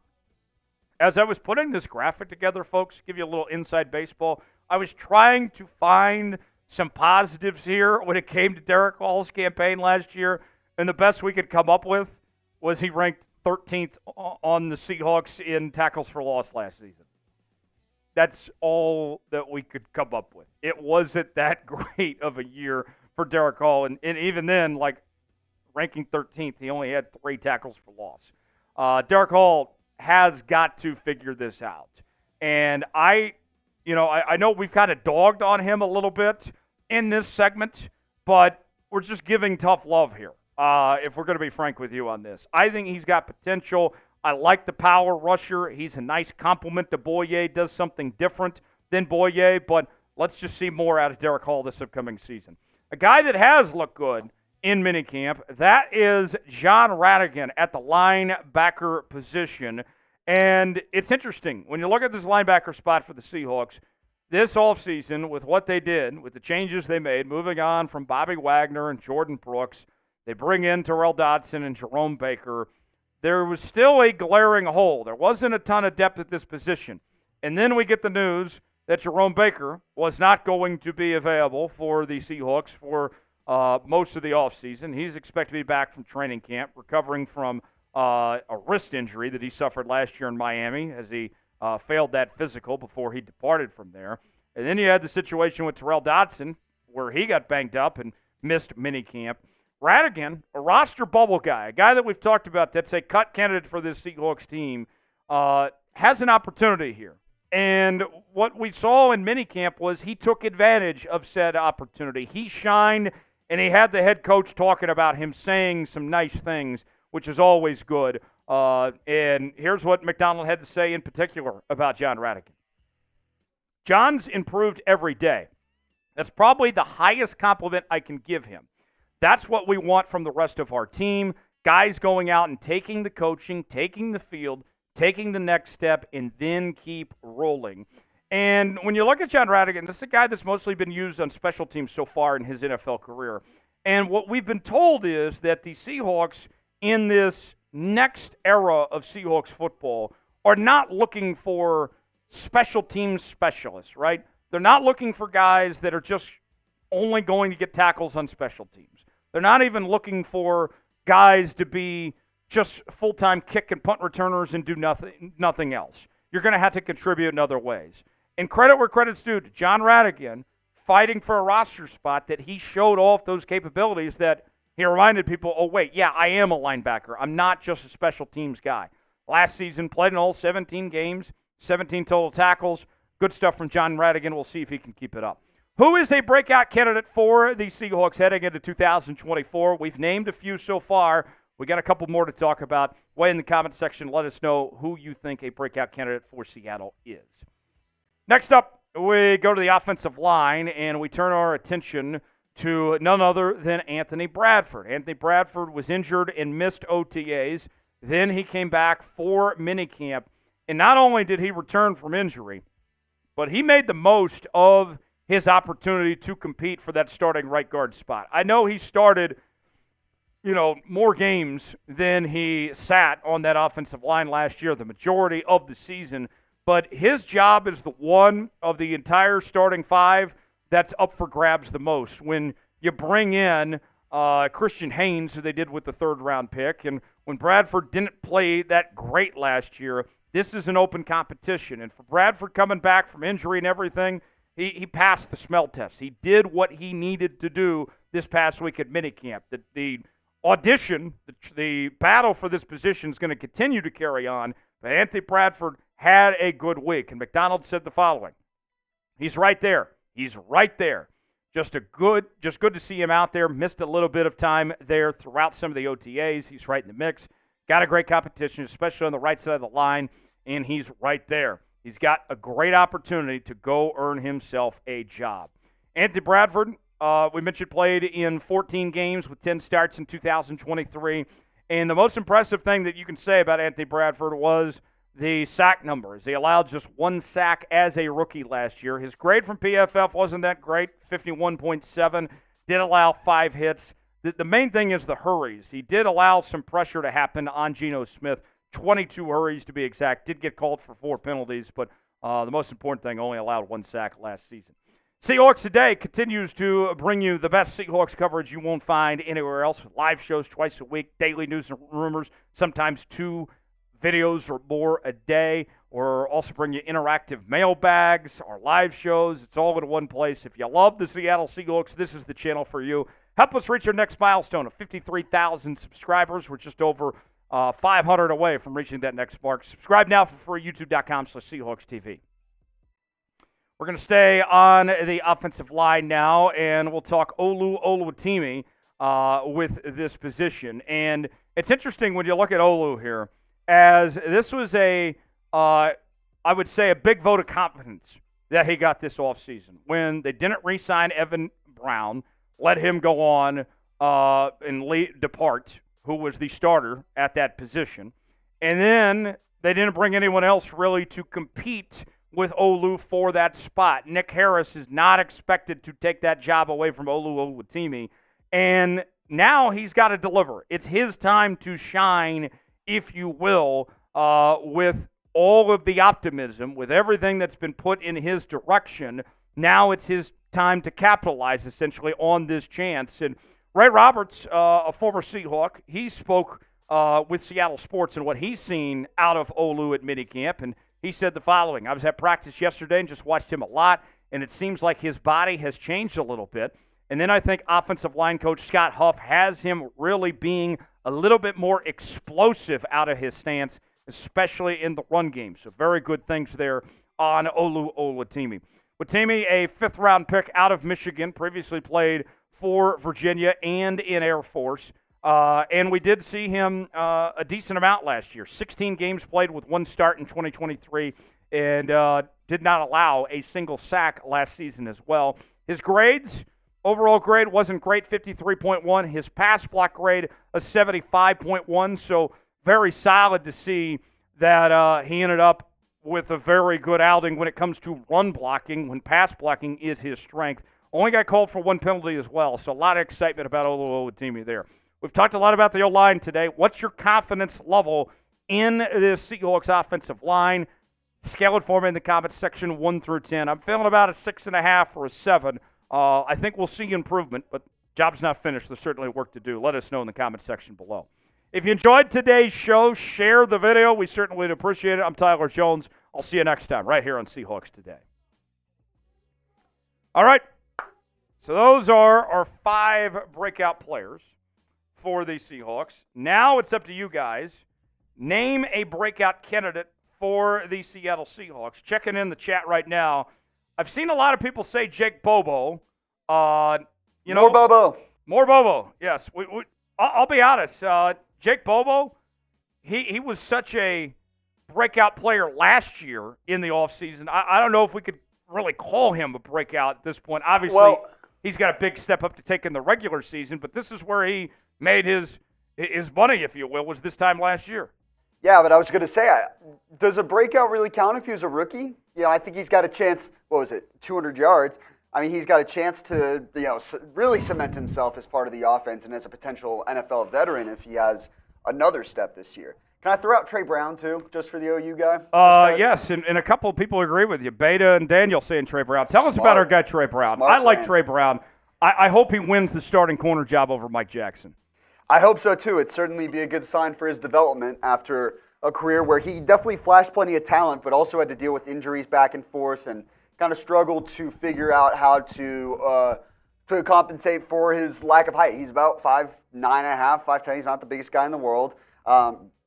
S1: as I was putting this graphic together, folks, give you a little inside baseball, I was trying to find some positives here when it came to Derek Hall's campaign last year, and the best we could come up with was he ranked 13th on the Seahawks in tackles for loss last season. That's all that we could come up with. It wasn't that great of a year for Derek Hall, and even then, like, ranking 13th, he only had 3 tackles for loss. Derek Hall has got to figure this out. And I know we've kind of dogged on him a little bit in this segment, but we're just giving tough love here, if we're going to be frank with you on this. I think he's got potential. I like the power rusher. He's a nice compliment to Boye, does something different than Boye, but let's just see more out of Derek Hall this upcoming season. A guy that has looked good in minicamp, that is John Radigan at the linebacker position. And it's interesting. When you look at this linebacker spot for the Seahawks, this offseason, with what they did, with the changes they made, moving on from Bobby Wagner and Jordan Brooks, they bring in Terrell Dodson and Jerome Baker. There was still a glaring hole. There wasn't a ton of depth at this position. And then we get the news that Jerome Baker was not going to be available for the Seahawks for most of the offseason. He's expected to be back from training camp, recovering from a wrist injury that he suffered last year in Miami as he failed that physical before he departed from there. And then you had the situation with Terrell Dodson where he got banged up and missed minicamp. Radigan, a roster bubble guy, a guy that we've talked about that's a cut candidate for this Seahawks team, has an opportunity here. And what we saw in minicamp was he took advantage of said opportunity. He shined, and he had the head coach talking about him, saying some nice things, which is always good. And here's what Macdonald had to say in particular about John Radigan. John's improved every day. That's probably the highest compliment I can give him. That's what we want from the rest of our team. Guys going out and taking the coaching, taking the field, taking the next step, and then keep rolling. And when you look at John Radigan, this is a guy that's mostly been used on special teams so far in his NFL career. And what we've been told is that the Seahawks in this next era of Seahawks football are not looking for special teams specialists, right? They're not looking for guys that are just only going to get tackles on special teams. They're not even looking for guys to be just full-time kick and punt returners and do nothing else. You're going to have to contribute in other ways. And credit where credit's due to John Radigan, fighting for a roster spot, that he showed off those capabilities, that he reminded people, oh, wait, yeah, I am a linebacker. I'm not just a special teams guy. Last season, played in all 17 games, 17 total tackles. Good stuff from John Radigan. We'll see if he can keep it up. Who is a breakout candidate for the Seahawks heading into 2024? We've named a few so far. We got a couple more to talk about. Weigh in the comment section. Let us know who you think a breakout candidate for Seattle is. Next up, we go to the offensive line, and we turn our attention to none other than Anthony Bradford. Anthony Bradford was injured and missed OTAs. Then he came back for minicamp. And not only did he return from injury, but he made the most of his opportunity to compete for that starting right guard spot. I know he started, more games than he sat on that offensive line last year, the majority of the season. But his job is the one of the entire starting five that's up for grabs the most. When you bring in Christian Haynes, who they did with the third-round pick, and when Bradford didn't play that great last year, this is an open competition. And for Bradford coming back from injury and everything, he passed the smell test. He did what he needed to do this past week at minicamp. The audition, the battle for this position is going to continue to carry on, but Anthony Bradford had a good week. And Macdonald said the following: he's right there. He's right there. Just good to see him out there. Missed a little bit of time there throughout some of the OTAs. He's right in the mix. Got a great competition, especially on the right side of the line, and he's right there. He's got a great opportunity to go earn himself a job. Anthony Bradford, we mentioned, played in 14 games with 10 starts in 2023. And the most impressive thing that you can say about Anthony Bradford was the sack numbers. He allowed just one sack as a rookie last year. His grade from PFF wasn't that great, 51.7. Did allow 5 hits. The main thing is the hurries. He did allow some pressure to happen on Gino Smith, 22 hurries to be exact. Did get called for 4 penalties, but the most important thing, only allowed 1 sack last season. Seahawks Today continues to bring you the best Seahawks coverage you won't find anywhere else. Live shows twice a week, daily news and rumors, sometimes 2 videos or more a day. We're also bring you interactive mailbags, our live shows. It's all in one place. If you love the Seattle Seahawks, this is the channel for you. Help us reach our next milestone of 53,000 subscribers. We're just over 500 away from reaching that next mark. Subscribe now for free, youtube.com/Seahawks TV. We're going to stay on the offensive line now, and we'll talk Olu Oluwatimi with this position. And it's interesting when you look at Olu here, as this was I would say, a big vote of confidence that he got this offseason. When they didn't re-sign Evan Brown, let him go on and depart, who was the starter at that position. And then they didn't bring anyone else really to compete with Olu for that spot. Nick Harris is not expected to take that job away from Olu Oluwatimi. And now he's got to deliver. It's his time to shine, if you will, with all of the optimism, with everything that's been put in his direction. Now it's his time to capitalize, essentially, on this chance. And Ray Roberts, a former Seahawk, he spoke with Seattle Sports and what he's seen out of Olu at minicamp, and he said the following: I was at practice yesterday and just watched him a lot, and it seems like his body has changed a little bit. And then I think offensive line coach Scott Huff has him really being a little bit more explosive out of his stance, especially in the run game. So very good things there on Olu Oluwatimi. Watimi, a 5th-round pick out of Michigan, previously played for Virginia and in Air Force. And we did see him a decent amount last year. 16 games played with 1 start in 2023, and did not allow a single sack last season as well. His grades, overall grade wasn't great, 53.1. His pass block grade, a 75.1. So very solid to see that he ended up with a very good outing when it comes to run blocking, when pass blocking is his strength. Only got called for 1 penalty as well, so a lot of excitement about Olu Oluwatimi there. We've talked a lot about the O-line today. What's your confidence level in the Seahawks offensive line? Scale it for me in the comments section 1 through 10. I'm feeling about a 6.5 or a 7. I think we'll see improvement, but job's not finished. There's certainly work to do. Let us know in the comment section below. If you enjoyed today's show, share the video. We certainly would appreciate it. I'm Tyler Jones. I'll see you next time right here on Seahawks Today. All right. So those are our 5 breakout players for the Seahawks. Now it's up to you guys. Name a breakout candidate for the Seattle Seahawks. Checking in the chat right now. I've seen a lot of people say Jake Bobo. More
S2: Bobo.
S1: More Bobo, yes. I'll be honest. Jake Bobo, he was such a breakout player last year in the offseason. I don't know if we could really call him a breakout at this point. Obviously, he's got a big step up to take in the regular season, but this is where he made his money, if you will, was this time last year.
S2: Yeah, but I was going to say, does a breakout really count if he was a rookie? I think he's got a chance, 200 yards. I mean, he's got a chance to, really cement himself as part of the offense and as a potential NFL veteran if he has another step this year. Can I throw out Trey Brown, too, just for the OU guy?
S1: Yes, and a couple of people agree with you. Beta and Daniel saying Trey Brown. Tell us about our guy Trey Brown. I like Trey Brown. I hope he wins the starting corner job over Mike Jackson.
S2: I hope so, too. It'd certainly be a good sign for his development after a career where he definitely flashed plenty of talent, but also had to deal with injuries back and forth and kind of struggled to figure out how to compensate for his lack of height. He's about 5'9.5", 5'10". He's not the biggest guy in the world.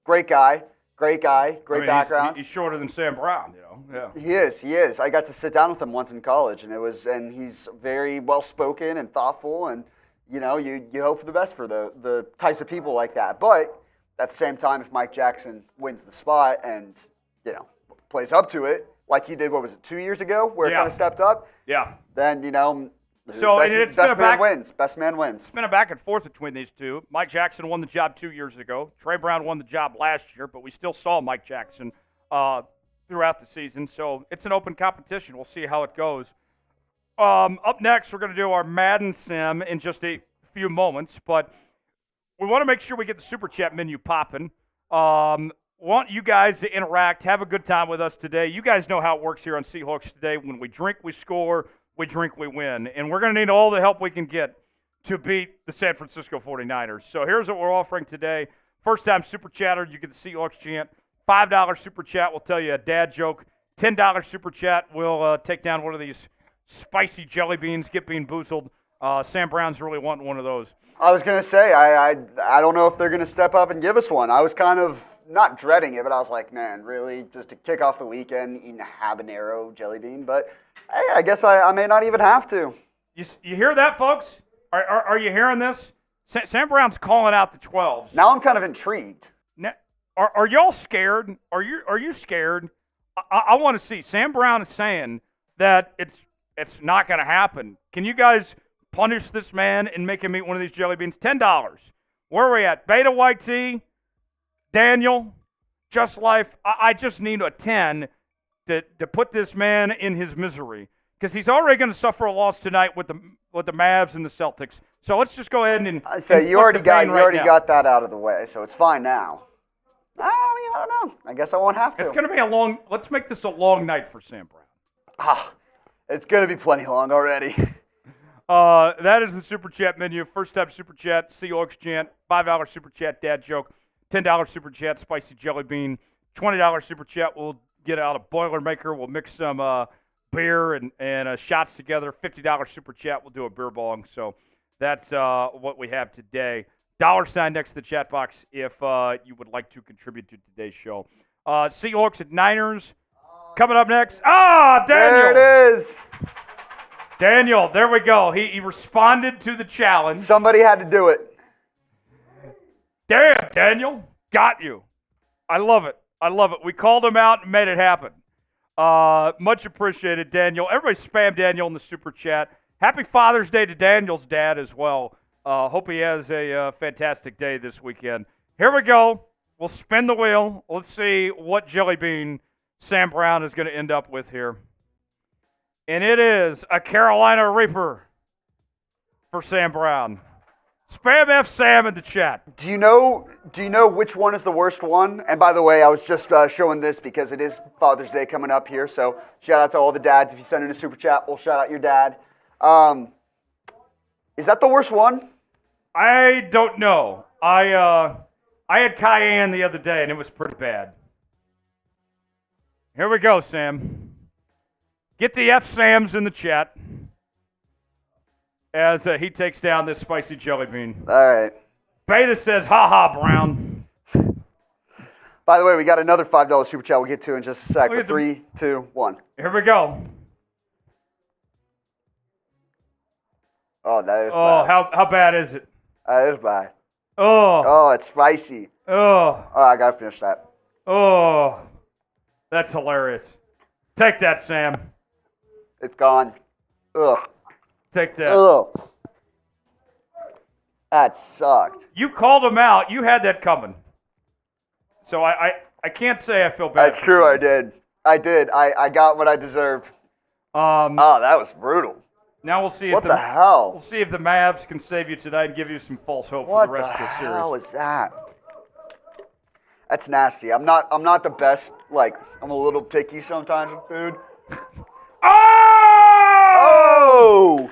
S2: Great guy, great background.
S1: He's shorter than Sam Brown, Yeah.
S2: He is. I got to sit down with him once in college, and he's very well spoken and thoughtful, and you hope for the best for the types of people like that. But at the same time, if Mike Jackson wins the spot and plays up to it, like he did, 2 years ago, where it kind of stepped up?
S1: Yeah.
S2: Then,
S1: best
S2: man wins. Best man wins.
S1: It's been a back and forth between these two. Mike Jackson won the job 2 years ago. Trey Brown won the job last year, but we still saw Mike Jackson throughout the season. So it's an open competition. We'll see how it goes. Up next, we're going to do our Madden Sim in just a few moments, but we want to make sure we get the Super Chat menu popping. Want you guys to interact, have a good time with us today. You guys know how it works here on Seahawks Today. When we drink, we score. We drink, we win. And we're going to need all the help we can get to beat the San Francisco 49ers. So here's what we're offering today. First-time Super Chatter, you get the Seahawks chant. $5 Super Chat will tell you a dad joke. $10 Super Chat will take down one of these spicy jelly beans, get bean boozled. Sam Brown's really wanting one of those.
S2: I was going to say, I don't know if they're going to step up and give us one. I was kind of not dreading it, but I was like, man, really? Just to kick off the weekend, eating a habanero jelly bean? But hey, I guess I may not even have to.
S1: You hear that, folks? Are you hearing this? Sam Brown's calling out the 12s.
S2: Now I'm kind of intrigued.
S1: Now, are y'all scared? Are you scared? I want to see. Sam Brown is saying that it's not going to happen. Can you guys punish this man and make him eat one of these jelly beans? $10. Where are we at? Beta YT, Daniel, Just Life. I just need a 10 to put this man in his misery because he's already going to suffer a loss tonight with the Mavs and the Celtics. So let's just go ahead and
S2: you already got that out of the way, so it's fine now. I don't know. I guess I won't have to.
S1: It's going to be let's make this a long night for Sam Brown.
S2: It's going to be plenty long already.
S1: That is the Super Chat menu. First time Super Chat, Seahawks chant. $5 Super Chat, dad joke. $10 Super Chat, spicy jelly bean. $20 Super Chat, we'll get out a Boilermaker. We'll mix some beer and shots together. $50 Super Chat, we'll do a beer bong. So that's what we have today. $sign next to the chat box if you would like to contribute to today's show. Seahawks at Niners coming up next. Daniel.
S2: There it is.
S1: Daniel, there we go. He responded to the challenge.
S2: Somebody had to do it.
S1: Damn, Daniel. Got you. I love it. We called him out and made it happen. Much appreciated, Daniel. Everybody spam Daniel in the Super Chat. Happy Father's Day to Daniel's dad as well. Hope he has a fantastic day this weekend. Here we go. We'll spin the wheel. Let's see what jelly bean Sam Brown is going to end up with here. And it is a Carolina Reaper for Sam Brown. Spam F Sam in the chat.
S2: Do you know which one is the worst one? And by the way, I was just showing this because it is Father's Day coming up here. So shout out to all the dads. If you send in a super chat, we'll shout out your dad. Is that the worst one?
S1: I don't know. I had cayenne the other day, and it was pretty bad. Here we go, Sam. Get the F Sams in the chat as he takes down this spicy jelly bean.
S2: All right.
S1: Beta says, ha-ha, Brown.
S2: By the way, we got another $5 super chat we'll get to in just a sec. But 3, 2, 1.
S1: Here we go.
S2: Oh, that is
S1: Oh,
S2: bad.
S1: how bad is it?
S2: That is bad.
S1: Oh.
S2: Oh, it's spicy.
S1: Oh.
S2: Oh, I got to finish that.
S1: Oh. That's hilarious. Take that, Sam.
S2: It's gone. Ugh.
S1: Take that.
S2: Ugh. That sucked.
S1: You called him out. You had that coming. So I can't say I feel bad.
S2: That's true, I did. I got what I deserved. Oh, that was brutal.
S1: Now we'll see if
S2: What the hell?
S1: We'll see if the Mavs can save you tonight and give you some false hope
S2: What
S1: for the rest of the series.
S2: hell was that? That's nasty. I'm not the best. Like, I'm a little picky sometimes with food.
S1: Oh!
S2: Oh!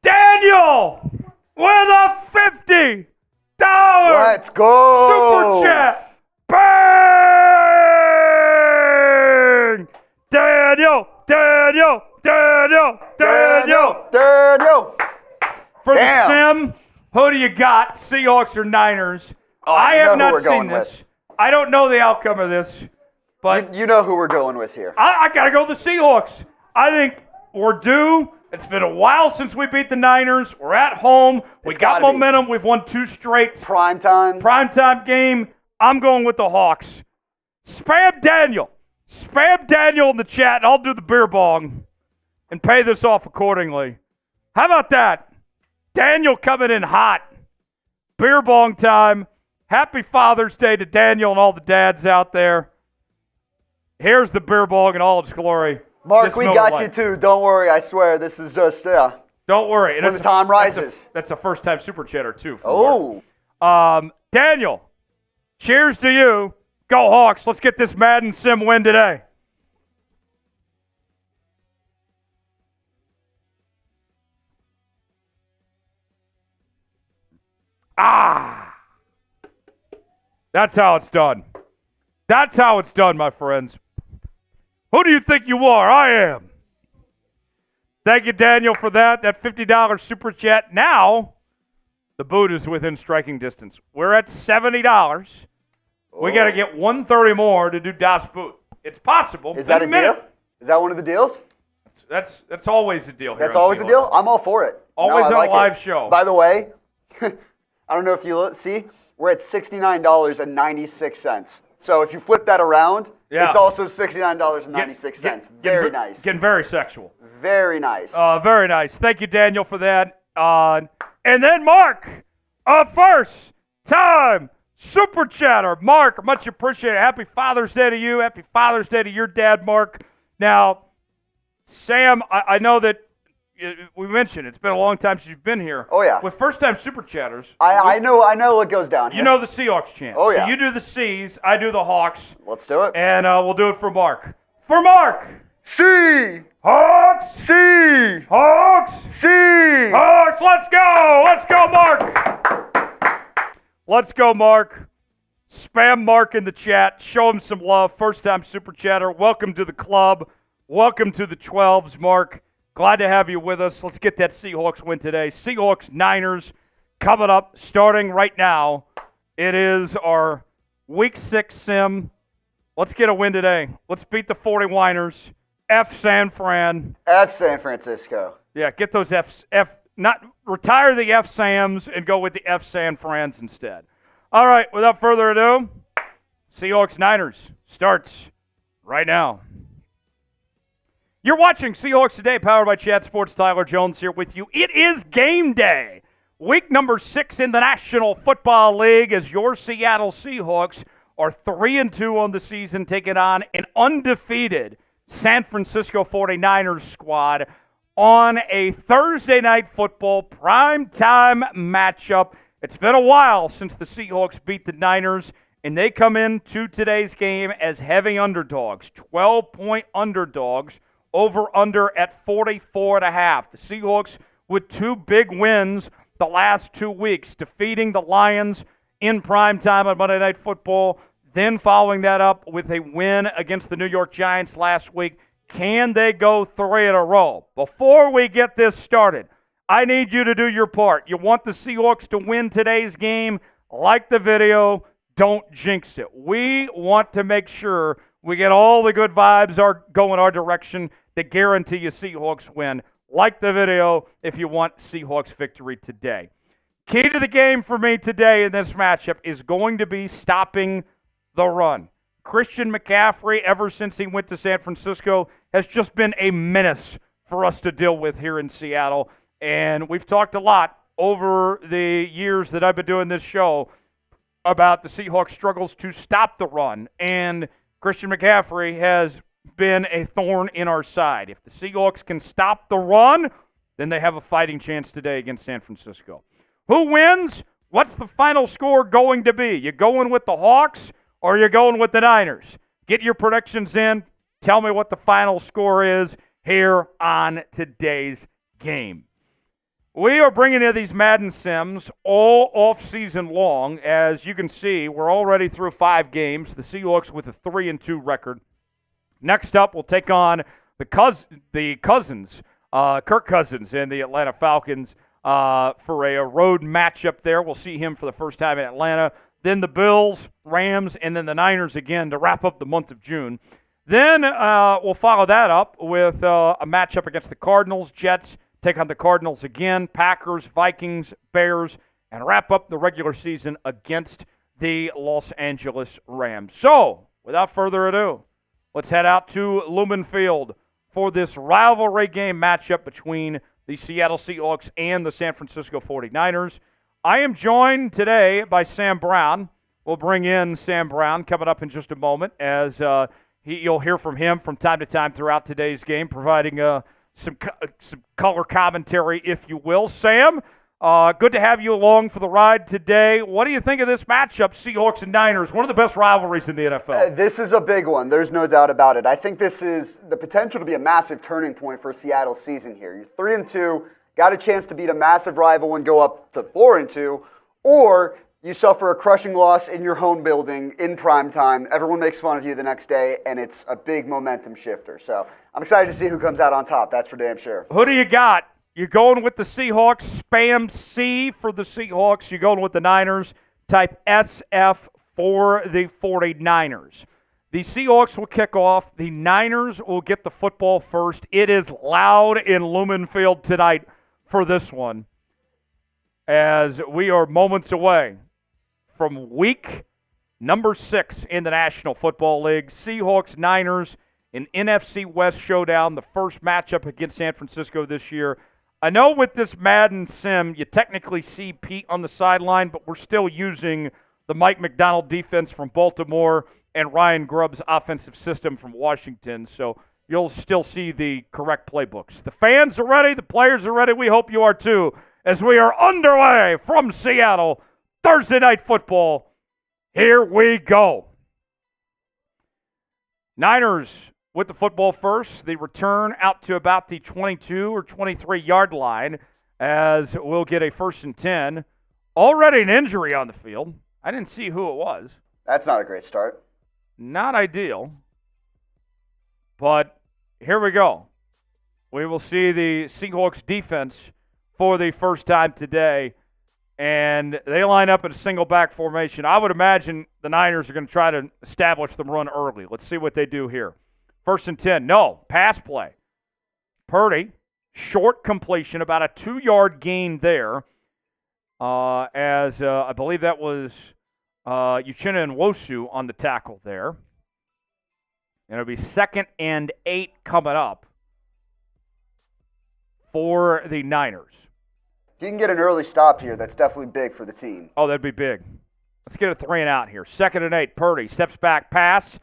S1: Daniel with a $50
S2: Let's go!
S1: super chat. Bang! Daniel. For the sim, who do you got? Seahawks or Niners?
S2: Oh,
S1: I
S2: you know
S1: have
S2: who
S1: not
S2: we're
S1: seen
S2: going
S1: this.
S2: with.
S1: I don't know the outcome of this, but
S2: You know who we're going with here.
S1: I got to go with the Seahawks. I think we're due. It's been a while since we beat the Niners. We're at home. We got momentum. We've won 2 straight. Primetime game. I'm going with the Hawks. Spam Daniel in the chat, and I'll do the beer bong and pay this off accordingly. How about that? Daniel coming in hot. Beer bong time. Happy Father's Day to Daniel and all the dads out there. Here's the beer bong in all its glory.
S2: Mark, we got you too. Don't worry. I swear this is just,
S1: Don't worry.
S2: when the time rises.
S1: That's a first-time super chatter, too.
S2: Oh.
S1: Daniel, cheers to you. Go Hawks. Let's get this Madden Sim win today. That's how it's done. That's how it's done, my friends. Who do you think you are? I am. Thank you, Daniel, for that. That $50 super chat. Now, the boot is within striking distance. We're at $70. We got to get 130 more to do Das Boot. It's possible.
S2: Is that a deal? Is that one of the deals?
S1: That's always the deal here.
S2: That's always a deal? I'm all for it.
S1: Always on a live show.
S2: By the way, I don't know if you see, we're at $69.96. So if you flip that around, it's also $69.96. Very nice.
S1: Getting very sexual.
S2: Very nice.
S1: Very nice. Thank you, Daniel, for that. And then Mark, first time super chatter. Mark, much appreciated. Happy Father's Day to you. Happy Father's Day to your dad, Mark. Now, Sam, I know that we mentioned it's been a long time since you've been here.
S2: Oh, yeah.
S1: With first-time super chatters.
S2: I know what goes down here.
S1: You know the Seahawks chant.
S2: Oh, yeah.
S1: So you do the C's, I do the Hawks.
S2: Let's do it.
S1: And we'll do it for Mark. For Mark!
S2: C!
S1: Hawks!
S2: C!
S1: Hawks!
S2: C!
S1: Hawks! Let's go! Let's go, Mark! Let's go, Mark. Spam Mark in the chat. Show him some love. First-time super chatter. Welcome to the club. Welcome to the 12s, Mark. Glad to have you with us. Let's get that Seahawks win today. Seahawks, Niners coming up, starting right now. It is our Week 6 sim. Let's get a win today. Let's beat the 49ers. F San Fran.
S2: F San Francisco.
S1: Yeah, get those retire the F Sams and go with the F San Frans instead. All right, without further ado, Seahawks, Niners starts right now. You're watching Seahawks Today, powered by Chat Sports. Tyler Jones here with you. It is game day. Week number 6 in the National Football League as your Seattle Seahawks are 3-2 on the season, taking on an undefeated San Francisco 49ers squad on a Thursday night football primetime matchup. It's been a while since the Seahawks beat the Niners, and they come into today's game as heavy underdogs, 12-point underdogs, over-under at 44.5. The Seahawks with two big wins the last 2 weeks, defeating the Lions in primetime on Monday Night Football, then following that up with a win against the New York Giants last week. Can they go 3 in a row? Before we get this started, I need you to do your part. You want the Seahawks to win today's game? Like the video. Don't jinx it. We want to make sure we get all the good vibes going our direction to guarantee you Seahawks win. Like the video if you want Seahawks victory today. Key to the game for me today in this matchup is going to be stopping the run. Christian McCaffrey, ever since he went to San Francisco, has just been a menace for us to deal with here in Seattle. And we've talked a lot over the years that I've been doing this show about the Seahawks' struggles to stop the run. And Christian McCaffrey has been a thorn in our side. If the Seahawks can stop the run, then they have a fighting chance today against San Francisco. Who wins? What's the final score going to be? You going with the Hawks or you going with the Niners? Get your predictions in. Tell me what the final score is here on today's game. We are bringing you these Madden Sims all off-season long. As you can see, we're already through 5 games. The Seahawks with a 3-2 record. Next up, we'll take on the Cousins, Kirk Cousins and the Atlanta Falcons for a road matchup there. We'll see him for the first time in Atlanta. Then the Bills, Rams, and then the Niners again to wrap up the month of June. Then we'll follow that up with a matchup against the Cardinals, Jets, take on the Cardinals again, Packers, Vikings, Bears, and wrap up the regular season against the Los Angeles Rams. So, without further ado, let's head out to Lumen Field for this rivalry game matchup between the Seattle Seahawks and the San Francisco 49ers. I am joined today by Sam Brown. We'll bring in Sam Brown coming up in just a moment as you'll hear from him from time to time throughout today's game, providing some color commentary, if you will. Sam, good to have you along for the ride today. What do you think of this matchup, Seahawks and Niners? One of the best rivalries in the NFL.
S2: This is a big one. There's no doubt about it. I think this is the potential to be a massive turning point for Seattle's season here. You're 3-2, got a chance to beat a massive rival and go up to 4-2, or you suffer a crushing loss in your home building in prime time. Everyone makes fun of you the next day, and it's a big momentum shifter. So I'm excited to see who comes out on top. That's for damn sure.
S1: Who do you got? You're going with the Seahawks, spam C for the Seahawks. You're going with the Niners, type SF for the 49ers. The Seahawks will kick off. The Niners will get the football first. It is loud in Lumen Field tonight for this one, as we are moments away from week number 6 in the National Football League. Seahawks-Niners, an NFC West showdown, the first matchup against San Francisco this year. I know with this Madden sim, you technically see Pete on the sideline, but we're still using the Mike Macdonald defense from Baltimore and Ryan Grubb's offensive system from Washington, so you'll still see the correct playbooks. The fans are ready. The players are ready. We hope you are too, as we are underway from Seattle. Thursday Night Football. Here we go. Niners with the football first. The return out to about the 22 or 23-yard line, as we'll get a 1st and 10. Already an injury on the field. I didn't see who it was.
S2: That's not a great start.
S1: Not ideal. But here we go. We will see the Seahawks defense for the first time today, and they line up in a single back formation. I would imagine the Niners are going to try to establish the run early. Let's see what they do here. 1st and 10. No, pass play. Purdy, short completion, about a 2-yard gain there, as I believe that was Uchenna Nwosu on the tackle there. And it'll be 2nd and 8 coming up for the Niners.
S2: If you can get an early stop here, that's definitely big for the team.
S1: Oh, that'd be big. Let's get a 3 and out here. 2nd and 8. Purdy steps back, pass,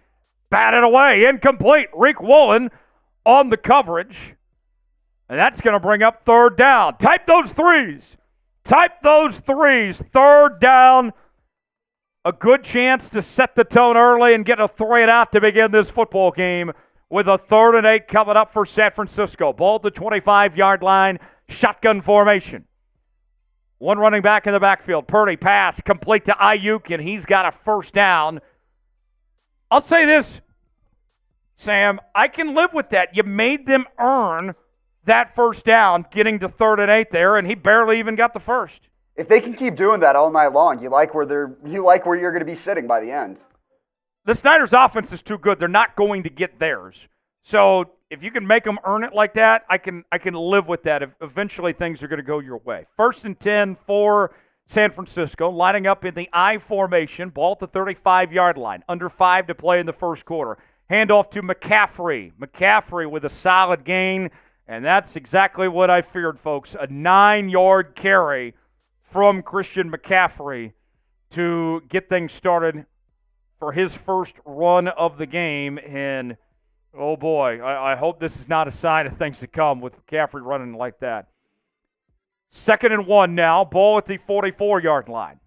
S1: batted away, incomplete. Woolen on the coverage. And that's going to bring up third down. Type those threes. Type those threes. Third down. A good chance to set the tone early and get a 3-and-out to begin this football game with a 3rd and 8 coming up for San Francisco. Ball at the 25-yard line. Shotgun formation. One running back in the backfield. Purdy pass complete to Aiyuk, and he's got a first down. I'll say this, Sam. I can live with that. You made them earn that first down, getting to 3rd and 8 there, and he barely even got the first.
S2: If they can keep doing that all night long, you like where you're going to be sitting by the end.
S1: The Niners' offense is too good. They're not going to get theirs. So if you can make them earn it like that, I can live with that. If eventually things are going to go your way. 1st and 10 for San Francisco, lining up in the I formation, ball at the 35-yard line. Under 5 to play in the first quarter. Handoff to McCaffrey. McCaffrey with a solid gain. And that's exactly what I feared, folks. A 9-yard carry from Christian McCaffrey to get things started for his first run of the game. And, oh boy, I hope this is not a sign of things to come with McCaffrey running like that. 2nd and 1 now. Ball at the 44-yard line.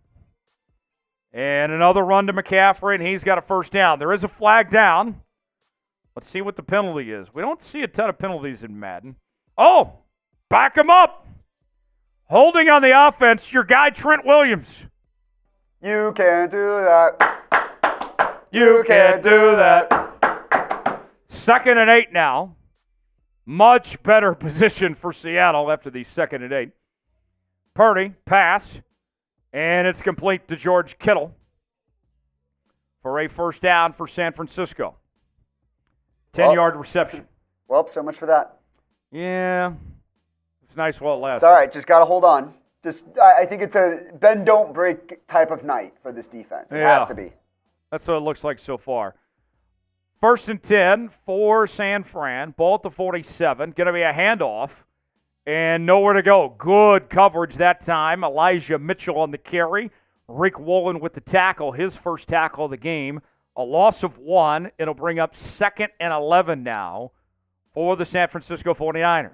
S1: And another run to McCaffrey, and he's got a first down. There is a flag down. Let's see what the penalty is. We don't see a ton of penalties in Madden. Oh, back him up. Holding on the offense, your guy Trent Williams.
S2: You can't do that.
S1: You can't do that. 2nd and 8 now. Much better position for Seattle after the 2nd and 8. Purdy, pass, and it's complete to George Kittle for a first down for San Francisco. 10-yard reception.
S2: Well, so much for that.
S1: Yeah. It's nice while it lasts.
S2: It's all right. Just got to hold on. I think it's a bend, don't break type of night for this defense. It has to be.
S1: That's what it looks like so far. 1st and 10 for San Fran. Ball at the 47. Going to be a handoff. And nowhere to go. Good coverage that time. Elijah Mitchell on the carry. Rick Woolen with the tackle. His first tackle of the game. A loss of 1. It'll bring up 2nd and 11 now for the San Francisco 49ers.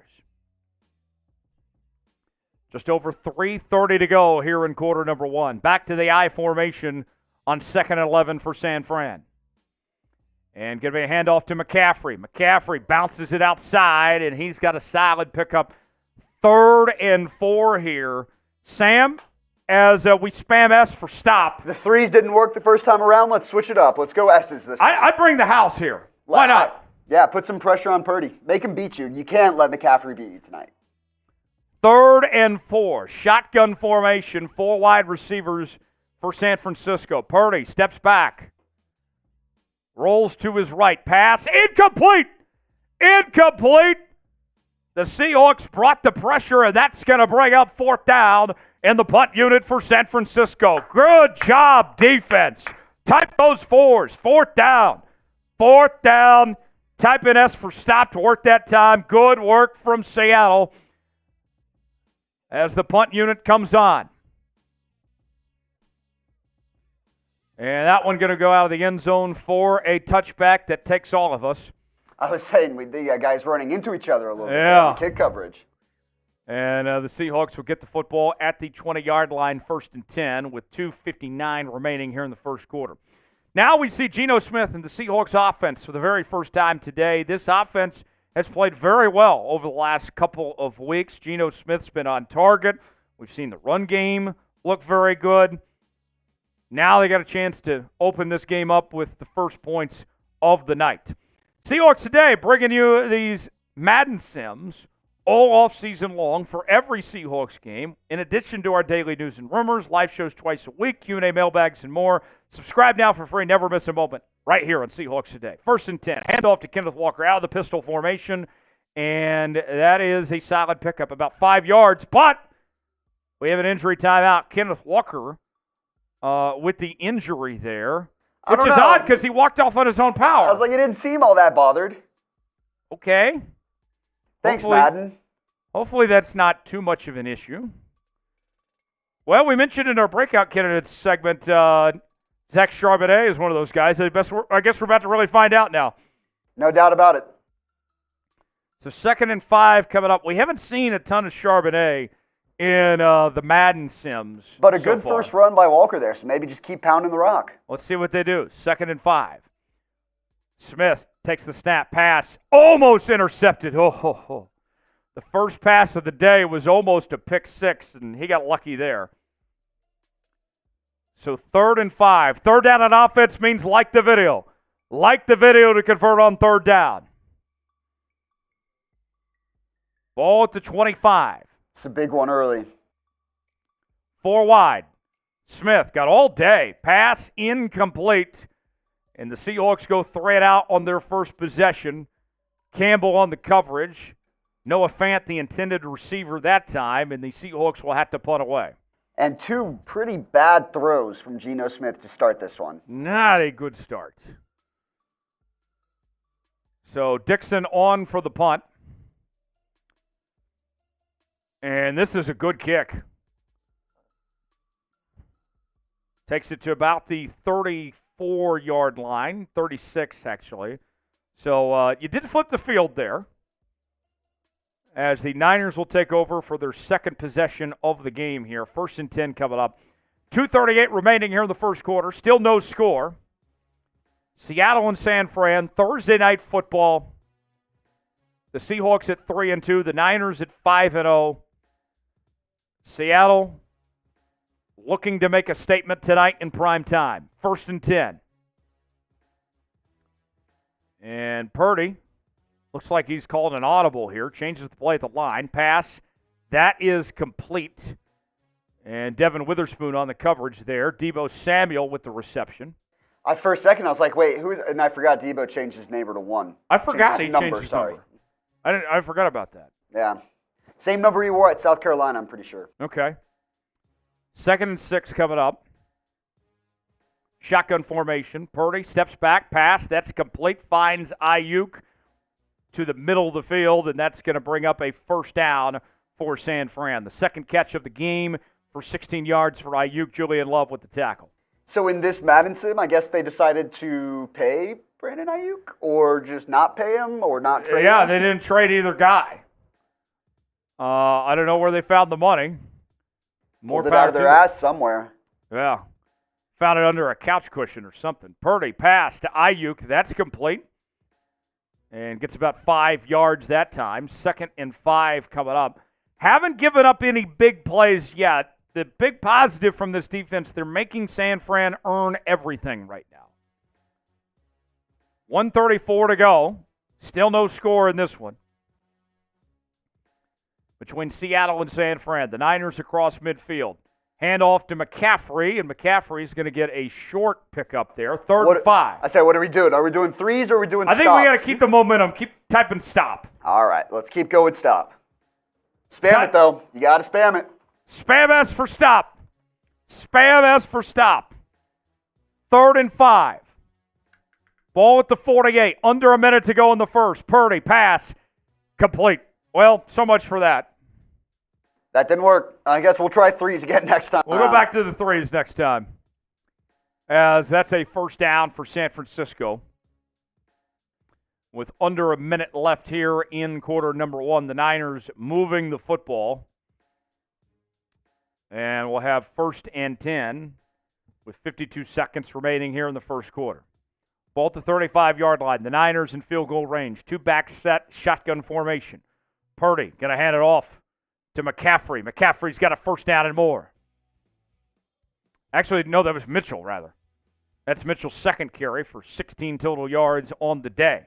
S1: Just over 3:30 to go here in quarter number 1. Back to the I formation on 2nd and 11 for San Fran. And going to be a handoff to McCaffrey. McCaffrey bounces it outside, and he's got a solid pickup. 3rd and 4 here. Sam, as we spam S for stop.
S2: The threes didn't work the first time around. Let's switch it up. Let's go S's this time.
S1: I bring the house here. Why not?
S2: Yeah, put some pressure on Purdy. Make him beat you. You can't let McCaffrey beat you tonight.
S1: 3rd and 4. Shotgun formation. 4 wide receivers for San Francisco. Purdy steps back. Rolls to his right. Pass. Incomplete. Incomplete. The Seahawks brought the pressure, and that's going to bring up 4th down in the punt unit for San Francisco. Good job, defense. Type those 4s. 4th down. 4th down. Type in S for stop to work that time. Good work from Seattle as the punt unit comes on. And that one going to go out of the end zone for a touchback that takes all of us.
S2: I was saying, the guys running into each other a little bit there on the kick coverage.
S1: And the Seahawks will get the football at the 20-yard line, 1st and 10, with 2:59 remaining here in the first quarter. Now we see Gino Smith and the Seahawks offense for the very first time today. This offense has played very well over the last couple of weeks. Gino Smith's been on target. We've seen the run game look very good. Now they got a chance to open this game up with the first points of the night. Seahawks Today bringing you these Madden Sims all off-season long for every Seahawks game. In addition to our daily news and rumors, live shows twice a week, Q&A, mailbags, and more. Subscribe now for free. Never miss a moment right here on Seahawks Today. 1st and 10. Handoff to Kenneth Walker out of the pistol formation. And that is a solid pickup, about 5 yards. But we have an injury timeout. Kenneth Walker with the injury there, which is odd because he walked off on his own power.
S2: I was like, you didn't seem all that bothered.
S1: Okay.
S2: Thanks, Madden.
S1: Hopefully that's not too much of an issue. Well, we mentioned in our breakout candidates segment, Zach Charbonnet is one of those guys. I guess we're about to really find out now.
S2: No doubt about it.
S1: So 2nd and 5 coming up. We haven't seen a ton of Charbonnet in the Madden sims.
S2: But a
S1: so
S2: good
S1: far.
S2: first run by Walker there, so maybe just keep pounding the rock.
S1: Let's see what they do. 2nd and 5. Smith takes the snap, pass, almost intercepted. Oh. The first pass of the day was almost a pick six, and he got lucky there. So 3rd and 5. 3rd down on offense means like the video. Like the video to convert on 3rd down. Ball at the 25.
S2: It's a big one early.
S1: 4 wide. Smith got all day. Pass incomplete. And the Seahawks go 3 and out on their first possession. Campbell on the coverage. Noah Fant, the intended receiver that time, and the Seahawks will have to punt away.
S2: And 2 pretty bad throws from Gino Smith to start this one.
S1: Not a good start. So Dixon on for the punt. And this is a good kick. Takes it to about the 34-yard line, 36 actually. So you did flip the field there, as the Niners will take over for their second possession of the game here. 1st and 10 coming up. 2:38 remaining here in the first quarter. Still no score. Seattle and San Fran, Thursday night football. The Seahawks at 3-2, the Niners at 5-0. Seattle looking to make a statement tonight in prime time. 1st and 10. And Purdy looks like he's called an audible here. Changes the play at the line. Pass. That is complete. And Devon Witherspoon on the coverage there. Deebo Samuel with the reception.
S2: For a second, I was like, wait, who is? And I forgot Deebo changed his neighbor to 1.
S1: I forgot
S2: changed
S1: he changed his number. I forgot about that.
S2: Yeah. Same number he wore at South Carolina, I'm pretty sure.
S1: Okay. 2nd and 6 coming up. Shotgun formation. Purdy steps back, pass. That's complete. Finds Aiyuk to the middle of the field, and that's going to bring up a 1st down for San Fran. The second catch of the game for 16 yards for Aiyuk. Julian Love with the tackle.
S2: So in this Madden sim, I guess they decided to pay Brandon Aiyuk, or just not pay him, or not trade him?
S1: Yeah, they didn't trade either guy. I don't know where they found the money.
S2: Pulled it out of their ass somewhere.
S1: Yeah. Found it under a couch cushion or something. Purdy pass to Aiyuk. That's complete. And gets about 5 yards that time. 2nd and 5 coming up. Haven't given up any big plays yet. The big positive from this defense, they're making San Fran earn everything right now. 1:34 to go. Still no score in this one. Between Seattle and San Fran. The Niners across midfield. Handoff to McCaffrey, and McCaffrey's going to get a short pickup there. 3rd and 5.
S2: I say, what are we doing? Are we doing threes or are we doing stops?
S1: I think we got to keep the momentum. Keep typing stop.
S2: All right, let's keep going stop. Spam it, though. You got to spam it.
S1: Spam S for stop. Spam S for stop. 3rd and 5. Ball at the 48. Under a minute to go in the first. Purdy, pass, complete. Well, so much for that.
S2: That didn't work. I guess we'll try threes again next time.
S1: We'll go back to the threes next time, as that's a 1st down for San Francisco. With under a minute left here in quarter number 1, the Niners moving the football. And we'll have 1st and 10 with 52 seconds remaining here in the first quarter. Ball at the 35-yard line. The Niners in field goal range. 2 back set, shotgun formation. Purdy going to hand it off to McCaffrey. McCaffrey's got a 1st down and more. Actually, no, that was Mitchell, rather. That's Mitchell's 2nd carry for 16 total yards on the day.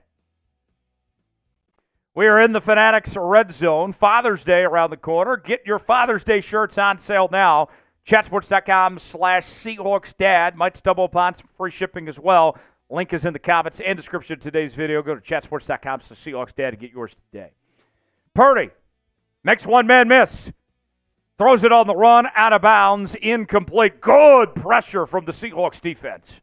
S1: We are in the Fanatics Red Zone. Father's Day around the corner. Get your Father's Day shirts on sale now. Chatsports.com/SeahawksDad. Might stumble upon some free shipping as well. Link is in the comments and description of today's video. Go to chatsports.com/SeahawksDad to get yours today. Purdy makes one man miss. Throws it on the run, out of bounds, incomplete. Good pressure from the Seahawks defense.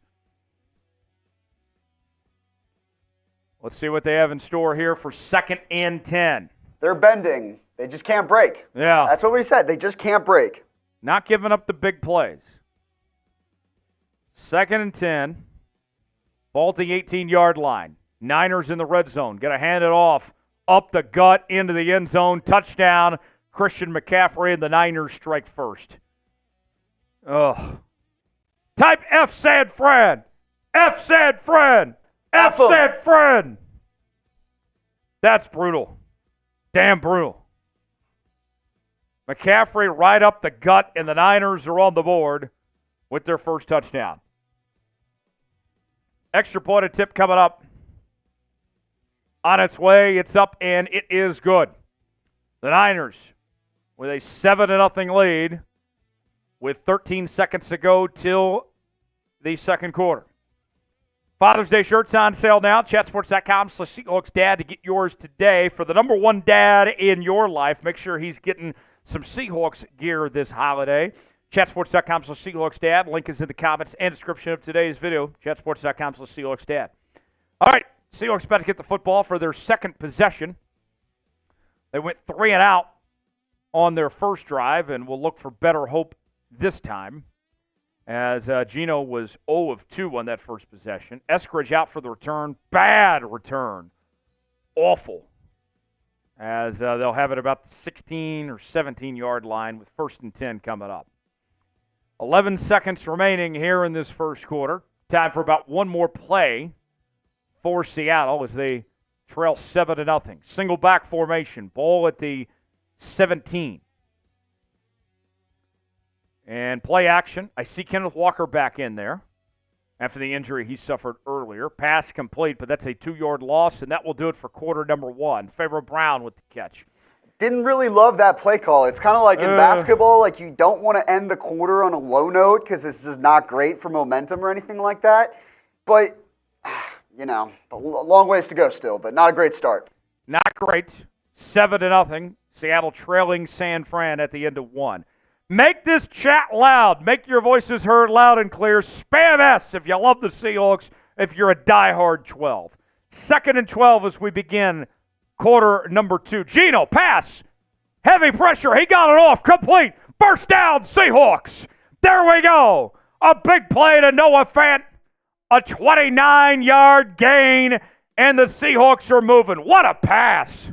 S1: Let's see what they have in store here for 2nd and 10.
S2: They're bending. They just can't break.
S1: Yeah.
S2: That's what we said. They just can't break.
S1: Not giving up the big plays. 2nd and 10. Ball at the 18-yard line. Niners in the red zone. Going to hand it off up the gut into the end zone. Touchdown, Christian McCaffrey, and the Niners strike first. Ugh. Type F said friend. F said friend. F said friend. That's brutal. Damn brutal. McCaffrey right up the gut, and the Niners are on the board with their first touchdown. Extra point tip coming up. On its way, it's up, and it is good. The Niners with a 7-0 lead with 13 seconds to go till the second quarter. Father's Day shirts on sale now. Chatsports.com/Seahawks Dad to get yours today. For the number one dad in your life, make sure he's getting some Seahawks gear this holiday. Chatsports.com/Seahawks Dad. Link is in the comments and description of today's video. Chatsports.com/Seahawks Dad. All right, Seahawks about to get the football for their second possession. They went 3 and out on their first drive, and will look for better hope this time, as Gino was 0 of 2 on that first possession. Eskridge out for the return. Bad return. Awful. As they'll have it about the 16 or 17-yard line with 1st and 10 coming up. 11 seconds remaining here in this first quarter. Time for about one more play for Seattle as they trail 7-0. Single back formation. Ball at the 17. And play action. I see Kenneth Walker back in there after the injury he suffered earlier. Pass complete, but that's a 2-yard loss, and that will do it for quarter number 1. Favor Brown with the catch.
S2: Didn't really love that play call. It's kind of like in basketball, like you don't want to end the quarter on a low note because this is not great for momentum or anything like that. But, you know, a long ways to go still, but not a great start.
S1: Not great. 7-0. Seattle trailing San Fran at the end of 1. Make this chat loud. Make your voices heard loud and clear. Spam S if you love the Seahawks, if you're a diehard 12. 2nd and 12 as we begin quarter number 2. Gino, pass. Heavy pressure. He got it off. Complete. First down, Seahawks. There we go. A big play to Noah Fant. A 29-yard gain, and the Seahawks are moving. What a pass.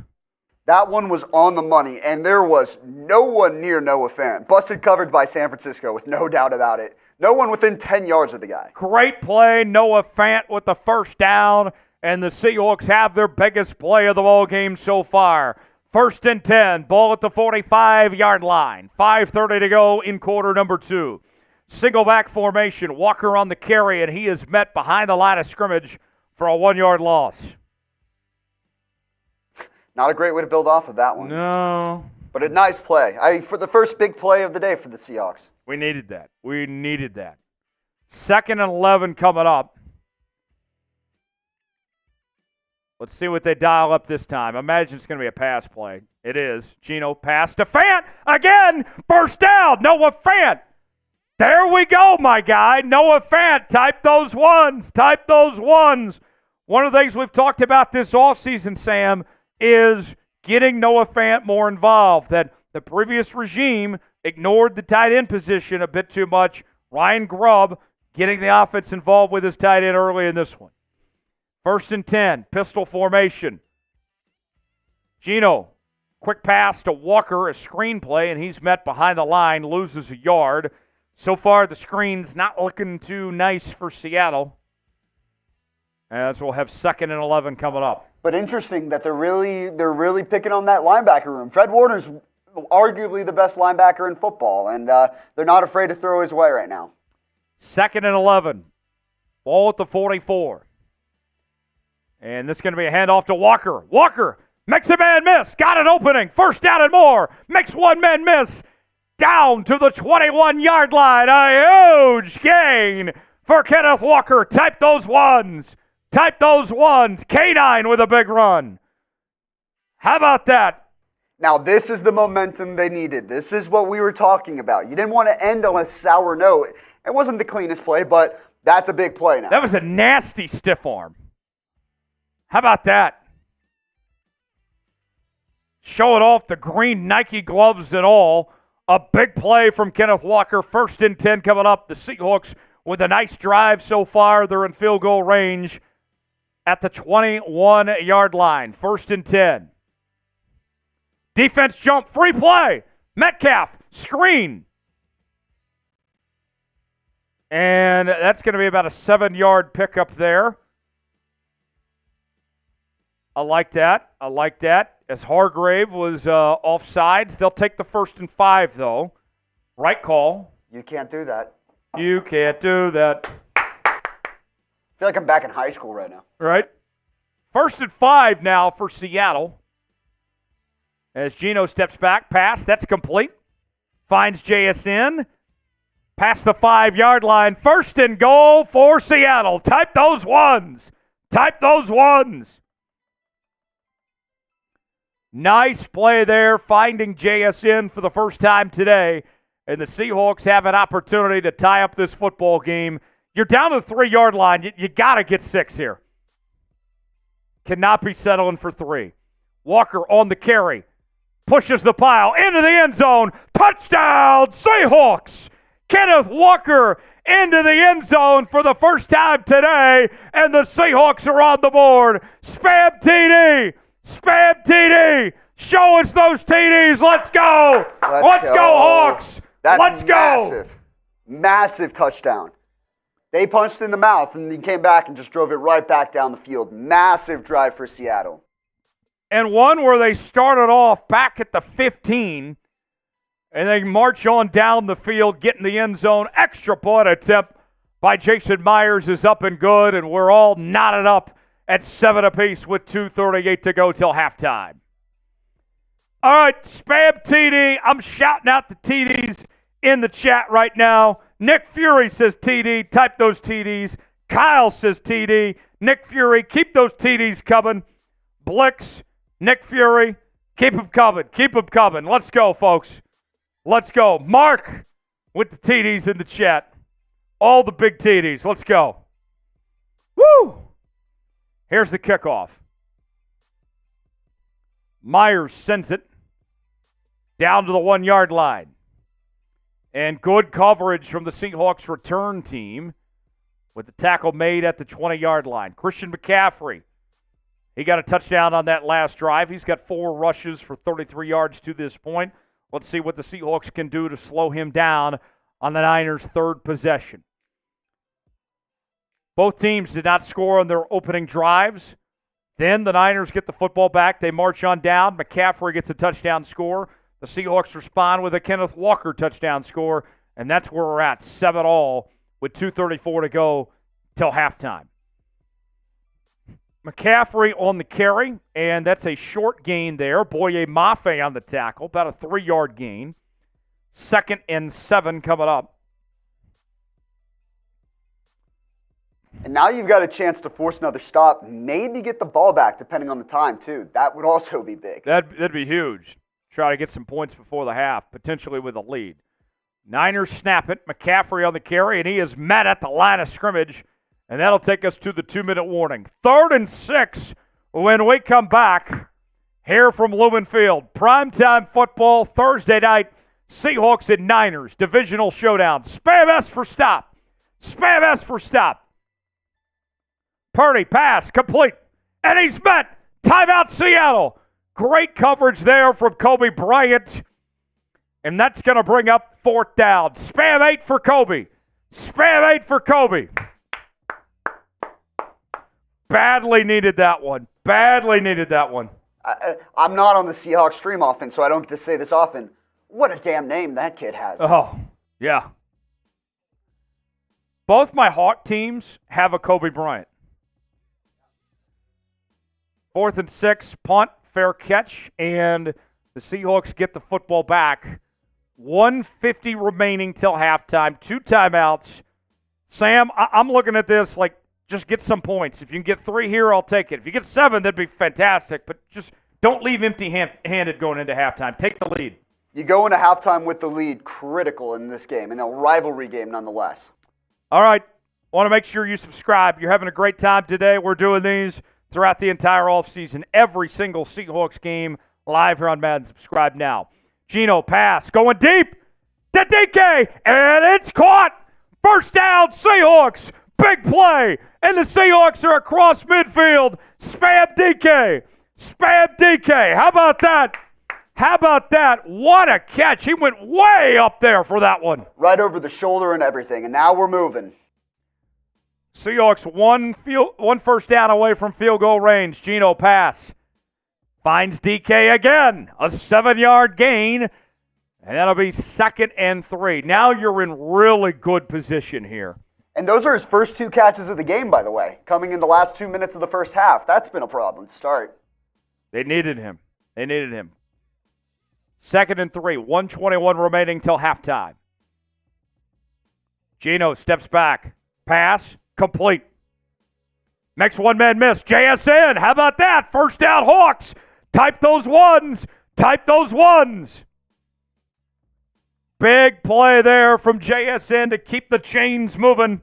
S2: That one was on the money, and there was no one near Noah Fant. Busted coverage by San Francisco, with no doubt about it. No one within 10 yards of the guy.
S1: Great play. Noah Fant with the first down, and the Seahawks have their biggest play of the ball game so far. 1st and 10, ball at the 45-yard line. 5:30 to go in quarter number 2. Single back formation. Walker on the carry, and he is met behind the line of scrimmage for a 1-yard loss.
S2: Not a great way to build off of that one.
S1: No.
S2: But a nice play. For the first big play of the day for the Seahawks.
S1: We needed that. 2nd and 11 coming up. Let's see what they dial up this time. I imagine it's going to be a pass play. It is. Gino pass to Fant. Again. First down. Noah Fant. There we go, my guy. Noah Fant. Type those ones. Type those ones. One of the things we've talked about this offseason, Sam, is getting Noah Fant more involved. That the previous regime ignored the tight end position a bit too much. Ryan Grubb getting the offense involved with his tight end early in this one. 1st and 10, pistol formation. Gino, quick pass to Walker, a screen play, and he's met behind the line, loses a yard. So far, the screen's not looking too nice for Seattle, as we'll have 2nd and 11 coming up.
S2: But interesting that they're really picking on that linebacker room. Fred Warner's arguably the best linebacker in football, and they're not afraid to throw his way right now.
S1: 2nd and 11. Ball at the 44. And this is going to be a handoff to Walker. Walker makes a man miss. Got an opening. 1st down and more. Makes one man miss. Down to the 21-yard line. A huge gain for Kenneth Walker. Type those ones. Type those ones. K9 with a big run. How about that?
S2: Now, this is the momentum they needed. This is what we were talking about. You didn't want to end on a sour note. It wasn't the cleanest play, but that's a big play now.
S1: That was a nasty stiff arm. How about that? Showing off the green Nike gloves and all. A big play from Kenneth Walker. 1st and 10 coming up. The Seahawks with a nice drive so far. They're in field goal range at the 21-yard line. 1st and 10. Defense jump, free play. Metcalf, screen. And that's going to be about a 7-yard pickup there. I like that. As Hargrave was offsides, they'll take the 1st and 5, though. Right call.
S2: You can't do that.
S1: You can't do that.
S2: I feel like I'm back in high school right now.
S1: Right? 1st and 5 now for Seattle. As Geno steps back, pass, that's complete. Finds JSN. Past the 5-yard line. 1st and goal for Seattle. Type those ones. Nice play there, finding JSN for the first time today. And the Seahawks have an opportunity to tie up this football game. You're down to the 3-yard line. You got to get 6 here. Cannot be settling for 3. Walker on the carry. Pushes the pile into the end zone. Touchdown, Seahawks! Kenneth Walker into the end zone for the first time today, and the Seahawks are on the board. Spam TD! Show us those TDs. Let's go! Let's go, Hawks! Let's go!
S2: Massive touchdown. They punched in the mouth, and he came back and just drove it right back down the field. Massive drive for Seattle.
S1: And one where they started off back at the 15, and they march on down the field, get in the end zone. Extra point attempt by Jason Myers is up and good, and we're all knotted up at 7 apiece with 2:38 to go till halftime. All right, spam TD. I'm shouting out the TDs in the chat right now. Nick Fury says TD. Type those TDs. Kyle says TD. Nick Fury, keep those TDs coming. Blix, Nick Fury, keep them coming. Let's go, folks. Let's go. Mark with the TDs in the chat. All the big TDs. Let's go. Woo! Here's the kickoff. Myers sends it down to the 1-yard line. And good coverage from the Seahawks return team with the tackle made at the 20-yard line. Christian McCaffrey, he got a touchdown on that last drive. He's got 4 rushes for 33 yards to this point. Let's see what the Seahawks can do to slow him down on the Niners' 3rd possession. Both teams did not score on their opening drives. Then the Niners get the football back. They march on down. McCaffrey gets a touchdown score. The Seahawks respond with a Kenneth Walker touchdown score, and that's where we're at, 7-all with 2:34 to go till halftime. McCaffrey on the carry, and that's a short gain there. Boye Mafe on the tackle, about a 3-yard gain. 2nd and 7 coming up.
S2: And now you've got a chance to force another stop, maybe get the ball back, depending on the time, too. That would also be big.
S1: That'd be huge. Try to get some points before the half, potentially with a lead. Niners snap it. McCaffrey on the carry, and he is met at the line of scrimmage, and that'll take us to the 2-minute warning. 3rd and 6 when we come back here from Lumen Field. Primetime football, Thursday night, Seahawks and Niners, divisional showdown. Spam S for stop. Purdy, pass, complete, and he's met. Timeout, Seattle. Great coverage there from Kobe Bryant. And that's going to bring up 4th down. Spam 8 for Kobe. Badly needed that one.
S2: I'm not on the Seahawks stream often, so I don't get to say this often. What a damn name that kid has.
S1: Oh, yeah. Both my Hawk teams have a Kobe Bryant. 4th and 6, punt. Fair catch, and the Seahawks get the football back. 1:50 remaining till halftime. 2 timeouts. Sam, I'm looking at this like just get some points. If you can get 3 here, I'll take it. If you get 7, that'd be fantastic, but just don't leave empty-handed going into halftime. Take the lead.
S2: You go into halftime with the lead, critical in this game, and a rivalry game nonetheless.
S1: All right. Want to make sure you subscribe. You're having a great time today. We're doing these throughout the entire offseason. Every single Seahawks game live here on Madden. Subscribe now. Geno pass going deep to DK, and it's caught. 1st down, Seahawks. Big play, and the Seahawks are across midfield. Spam DK. How about that? How about that? What a catch. He went way up there for that one.
S2: Right over the shoulder and everything, and now we're moving.
S1: Seahawks one first down away from field goal range. Geno pass. Finds DK again. A 7-yard gain. And that'll be 2nd and 3. Now you're in really good position here.
S2: And those are his first 2 catches of the game, by the way, coming in the last 2 minutes of the first half. That's been a problem to start.
S1: They needed him. 2nd and 3. 1:21 remaining till halftime. Geno steps back. Pass. Complete. Makes one man miss. JSN. How about that? First down, Hawks. Type those ones. Big play there from JSN to keep the chains moving.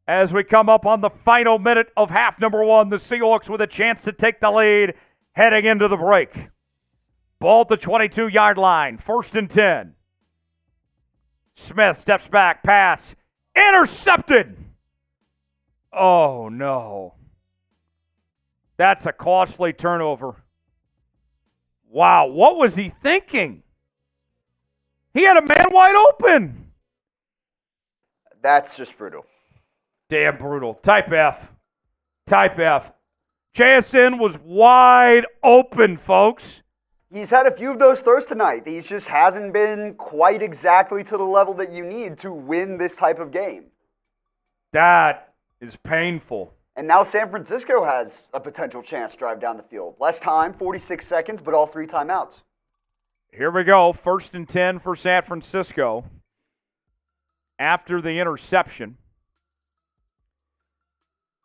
S1: As we come up on the final minute of half number 1, the Seahawks with a chance to take the lead heading into the break. Ball at the 22-yard line. 1st and 10. Smith steps back. Pass. Intercepted. Oh, no. That's a costly turnover. Wow, what was he thinking? He had a man wide open.
S2: That's just brutal.
S1: Damn brutal. Type F. JSN was wide open, folks.
S2: He's had a few of those throws tonight. He just hasn't been quite exactly to the level that you need to win this type of game.
S1: That is painful.
S2: And now San Francisco has a potential chance to drive down the field. Less time, 46 seconds, but all 3 timeouts.
S1: Here we go. 1st and 10 for San Francisco. After the interception.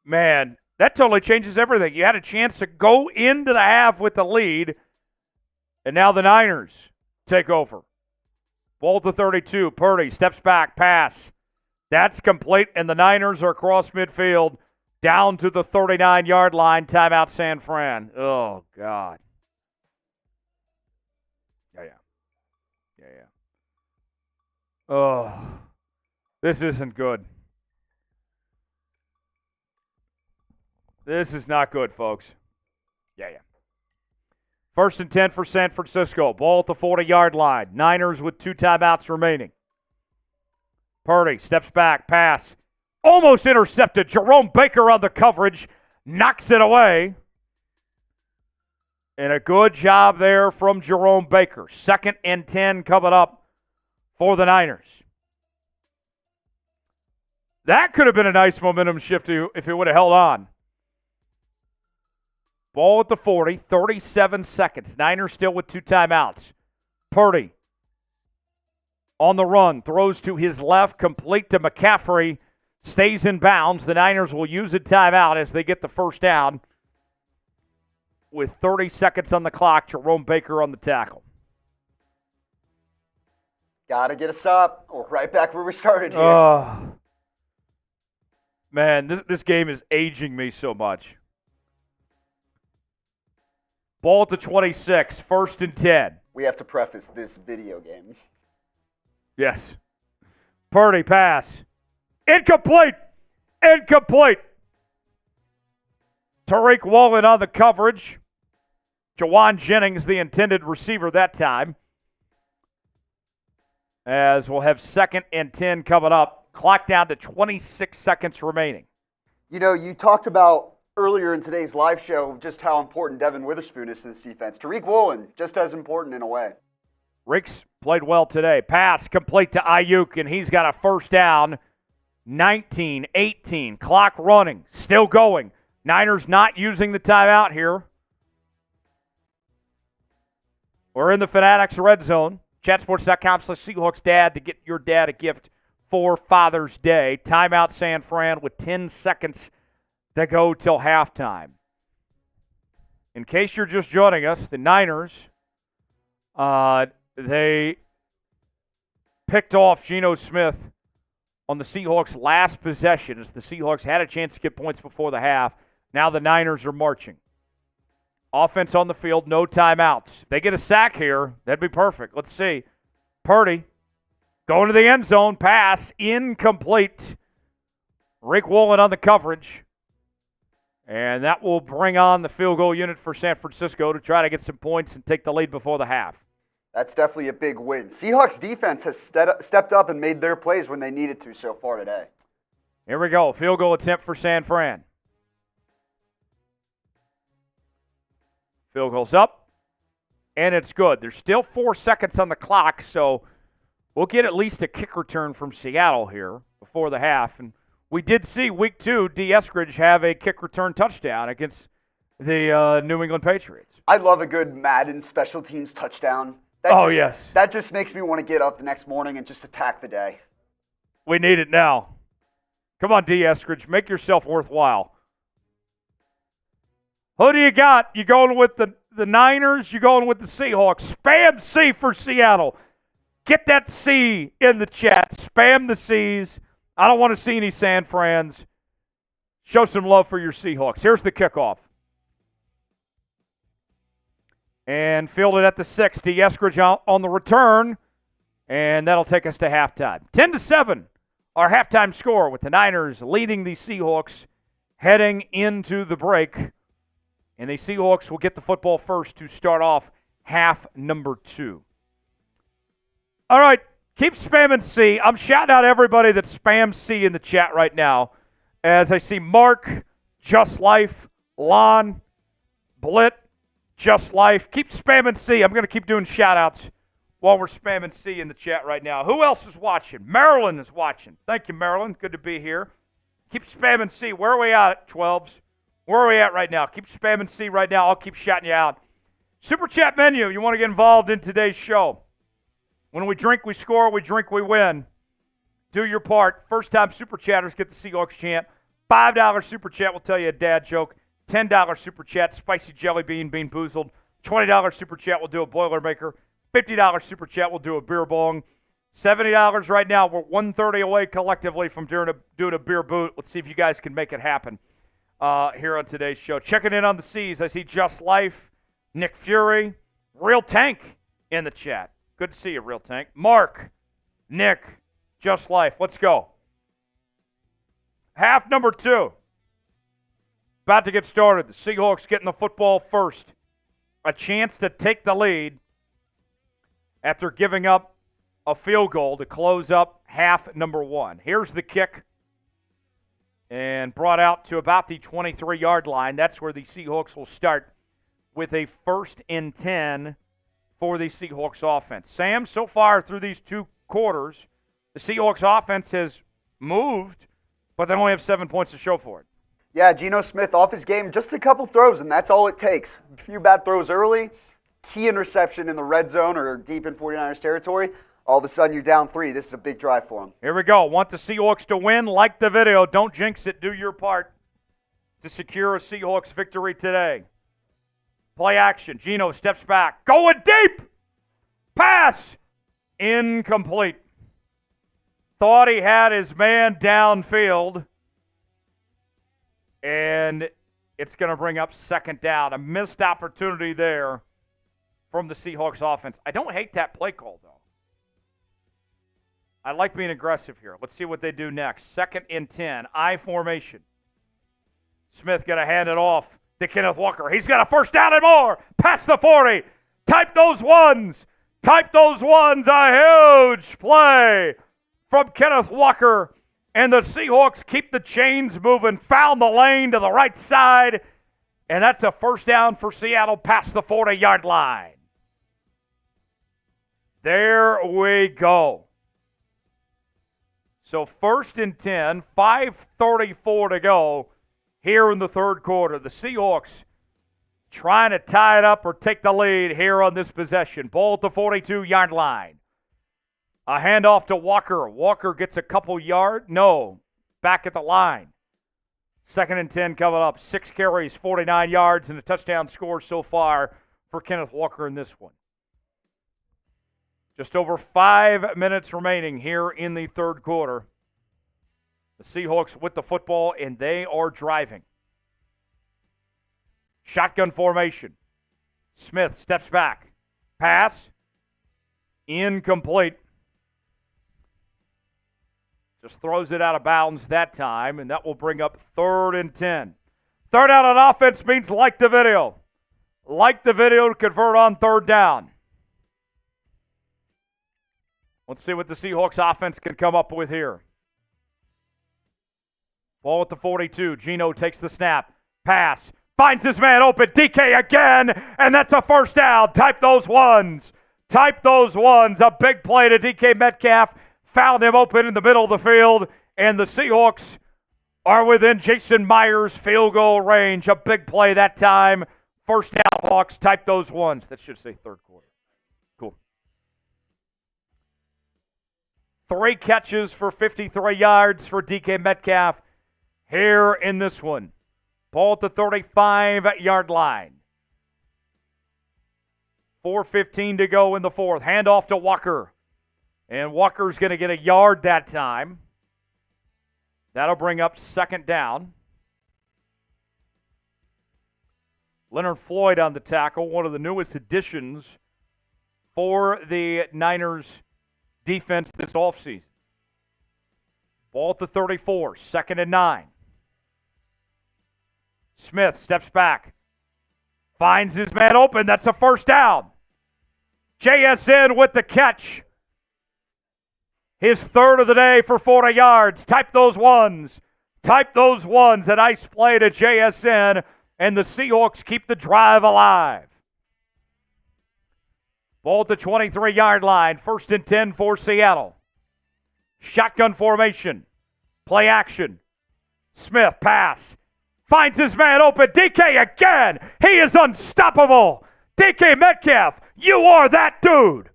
S1: Man, that totally changes everything. You had a chance to go into the half with the lead, and now the Niners take over. Ball to 32. Purdy steps back. Pass. That's complete, and the Niners are across midfield down to the 39-yard line. Timeout San Fran. Oh, God. Yeah. Oh, this isn't good. This is not good, folks. Yeah. 1st and 10 for San Francisco. Ball at the 40-yard line. Niners with 2 timeouts remaining. Purdy steps back. Pass. Almost intercepted. Jerome Baker on the coverage. Knocks it away. And a good job there from Jerome Baker. 2nd and 10 coming up for the Niners. That could have been a nice momentum shift if it would have held on. Ball at the 40, 37 seconds. Niners still with 2 timeouts. Purdy on the run, throws to his left, complete to McCaffrey, stays in bounds. The Niners will use a timeout as they get the first down. With 30 seconds on the clock, Jerome Baker on the tackle.
S2: Got to get a stop, or right back where we started here.
S1: Man, this game is aging me so much. Ball at the 26, 1st and 10.
S2: We have to preface this video game.
S1: Yes. Purdy pass. Incomplete. Tariq Woolen on the coverage. Jawan Jennings, the intended receiver that time. As we'll have 2nd and 10 coming up. Clock down to 26 seconds remaining.
S2: You know, you talked about earlier in today's live show just how important Devon Witherspoon is to this defense. Tariq Woolen, just as important in a way.
S1: Ricks played well today. Pass complete to Aiyuk, and he's got a first down. 19-18. Clock running. Still going. Niners not using the timeout here. We're in the Fanatics red zone. Chatsports.com/Seahawks Dad to get your dad a gift for Father's Day. Timeout San Fran with 10 seconds to go till halftime. In case you're just joining us, the Niners, they picked off Gino Smith on the Seahawks' last possession as the Seahawks had a chance to get points before the half. Now the Niners are marching. Offense on the field, no timeouts. If they get a sack here, that'd be perfect. Let's see. Purdy going to the end zone. Pass incomplete. Rick Woolen on the coverage. And that will bring on the field goal unit for San Francisco to try to get some points and take the lead before the half.
S2: That's definitely a big win. Seahawks defense has stepped up and made their plays when they needed to so far today.
S1: Here we go. Field goal attempt for San Fran. Field goal's up, and it's good. There's still 4 seconds on the clock, so we'll get at least a kick return from Seattle here before the half. And we did see week 2, D. Eskridge have a kick return touchdown against the New England Patriots.
S2: I love a good Madden special teams touchdown.
S1: Yes.
S2: That just makes me want to get up the next morning and just attack the day.
S1: We need it now. Come on, D. Eskridge. Make yourself worthwhile. Who do you got? You going with the Niners? You going with the Seahawks? Spam C for Seattle. Get that C in the chat. Spam the C's. I don't want to see any San Frans. Show some love for your Seahawks. Here's the kickoff. And fielded at the 60. Eskridge on the return. And that'll take us to halftime. 10-7, our halftime score, with the Niners leading the Seahawks heading into the break. And the Seahawks will get the football first to start off half number 2. All right, keep spamming C. I'm shouting out everybody that spams C in the chat right now. As I see Mark, Just Life, Lon, Blit, Just Life. Keep spamming C. I'm going to keep doing shout-outs while we're spamming C in the chat right now. Who else is watching? Marilyn is watching. Thank you, Marilyn. Good to be here. Keep spamming C. Where are we at, 12s? Where are we at right now? Keep spamming C right now. I'll keep shouting you out. Super chat menu. You want to get involved in today's show. When we drink, we score. We drink, we win. Do your part. First-time super chatters get the Seahawks chant. $5 super chat will tell you a dad joke. $10 super chat, spicy jelly bean, bean boozled. $20 super chat will do a Boilermaker. $50 super chat will do a beer bong. $70 right now. We're 130 away collectively from doing a beer boot. Let's see if you guys can make it happen here on today's show. Checking in on the C's. I see Just Life, Nick Fury, Real Tank in the chat. Good to see you, Real Tank. Mark, Nick, Just Life. Let's go. Half number 2. About to get started. The Seahawks getting the football first. A chance to take the lead after giving up a field goal to close up half number 1. Here's the kick. And brought out to about the 23-yard line. That's where the Seahawks will start with a 1st and 10 for the Seahawks offense. Sam, so far through these 2 quarters, the Seahawks offense has moved, but they only have 7 points to show for it.
S2: Yeah, Gino Smith off his game, just a couple throws, and that's all it takes. A few bad throws early, key interception in the red zone or deep in 49ers territory. All of a sudden, you're down 3. This is a big drive for them.
S1: Here we go. Want the Seahawks to win? Like the video. Don't jinx it. Do your part to secure a Seahawks victory today. Play action. Geno steps back. Going deep. Pass. Incomplete. Thought he had his man downfield. And it's going to bring up 2nd down. A missed opportunity there from the Seahawks offense. I don't hate that play call, though. I like being aggressive here. Let's see what they do next. 2nd and 10. I formation. Smith going to hand it off to Kenneth Walker. He's got a 1st down and more. Past the 40. Type those ones. Type those ones. A huge play from Kenneth Walker. And the Seahawks keep the chains moving. Found the lane to the right side. And that's a 1st down for Seattle past the 40-yard line. There we go. So 1st and 10, 5:34 to go here in the 3rd quarter. The Seahawks trying to tie it up or take the lead here on this possession. Ball at the 42-yard line. A handoff to Walker. Walker gets a couple yards. No, back at the line. 2nd and 10 coming up. 6 carries, 49 yards, and a touchdown score so far for Kenneth Walker in this one. Just over 5 minutes remaining here in the 3rd quarter. The Seahawks with the football, and they are driving. Shotgun formation. Smith steps back. Pass. Incomplete. Just throws it out of bounds that time, and that will bring up 3rd and 10. Third down on offense means like the video. Like the video to convert on third down. Let's see what the Seahawks offense can come up with here. Ball at the 42. Geno takes the snap. Pass. Finds his man open. DK again. And that's a first down. Type those ones. Type those ones. A big play to DK Metcalf. Found him open in the middle of the field. And the Seahawks are within Jason Myers' field goal range. A big play that time. First down, Hawks. Type those ones. That should say third quarter. Cool. 3 catches for 53 yards for DK Metcalf here in this one. Ball at the 35-yard line. 4:15 to go in the fourth. Handoff to Walker. And Walker's going to get a yard that time. That'll bring up second down. Leonard Floyd on the tackle, one of the newest additions for the Niners defense this offseason. Ball at the 34, 2nd and 9. Smith steps back, finds his man open. That's a first down. JSN with the catch. His third of the day for 40 yards. Type those ones. Type those ones. A nice play to JSN, and the Seahawks keep the drive alive. Ball at the 23-yard line. 1st and 10 for Seattle. Shotgun formation. Play action. Smith pass. Finds his man open. DK again. He is unstoppable. DK Metcalf, you are that dude.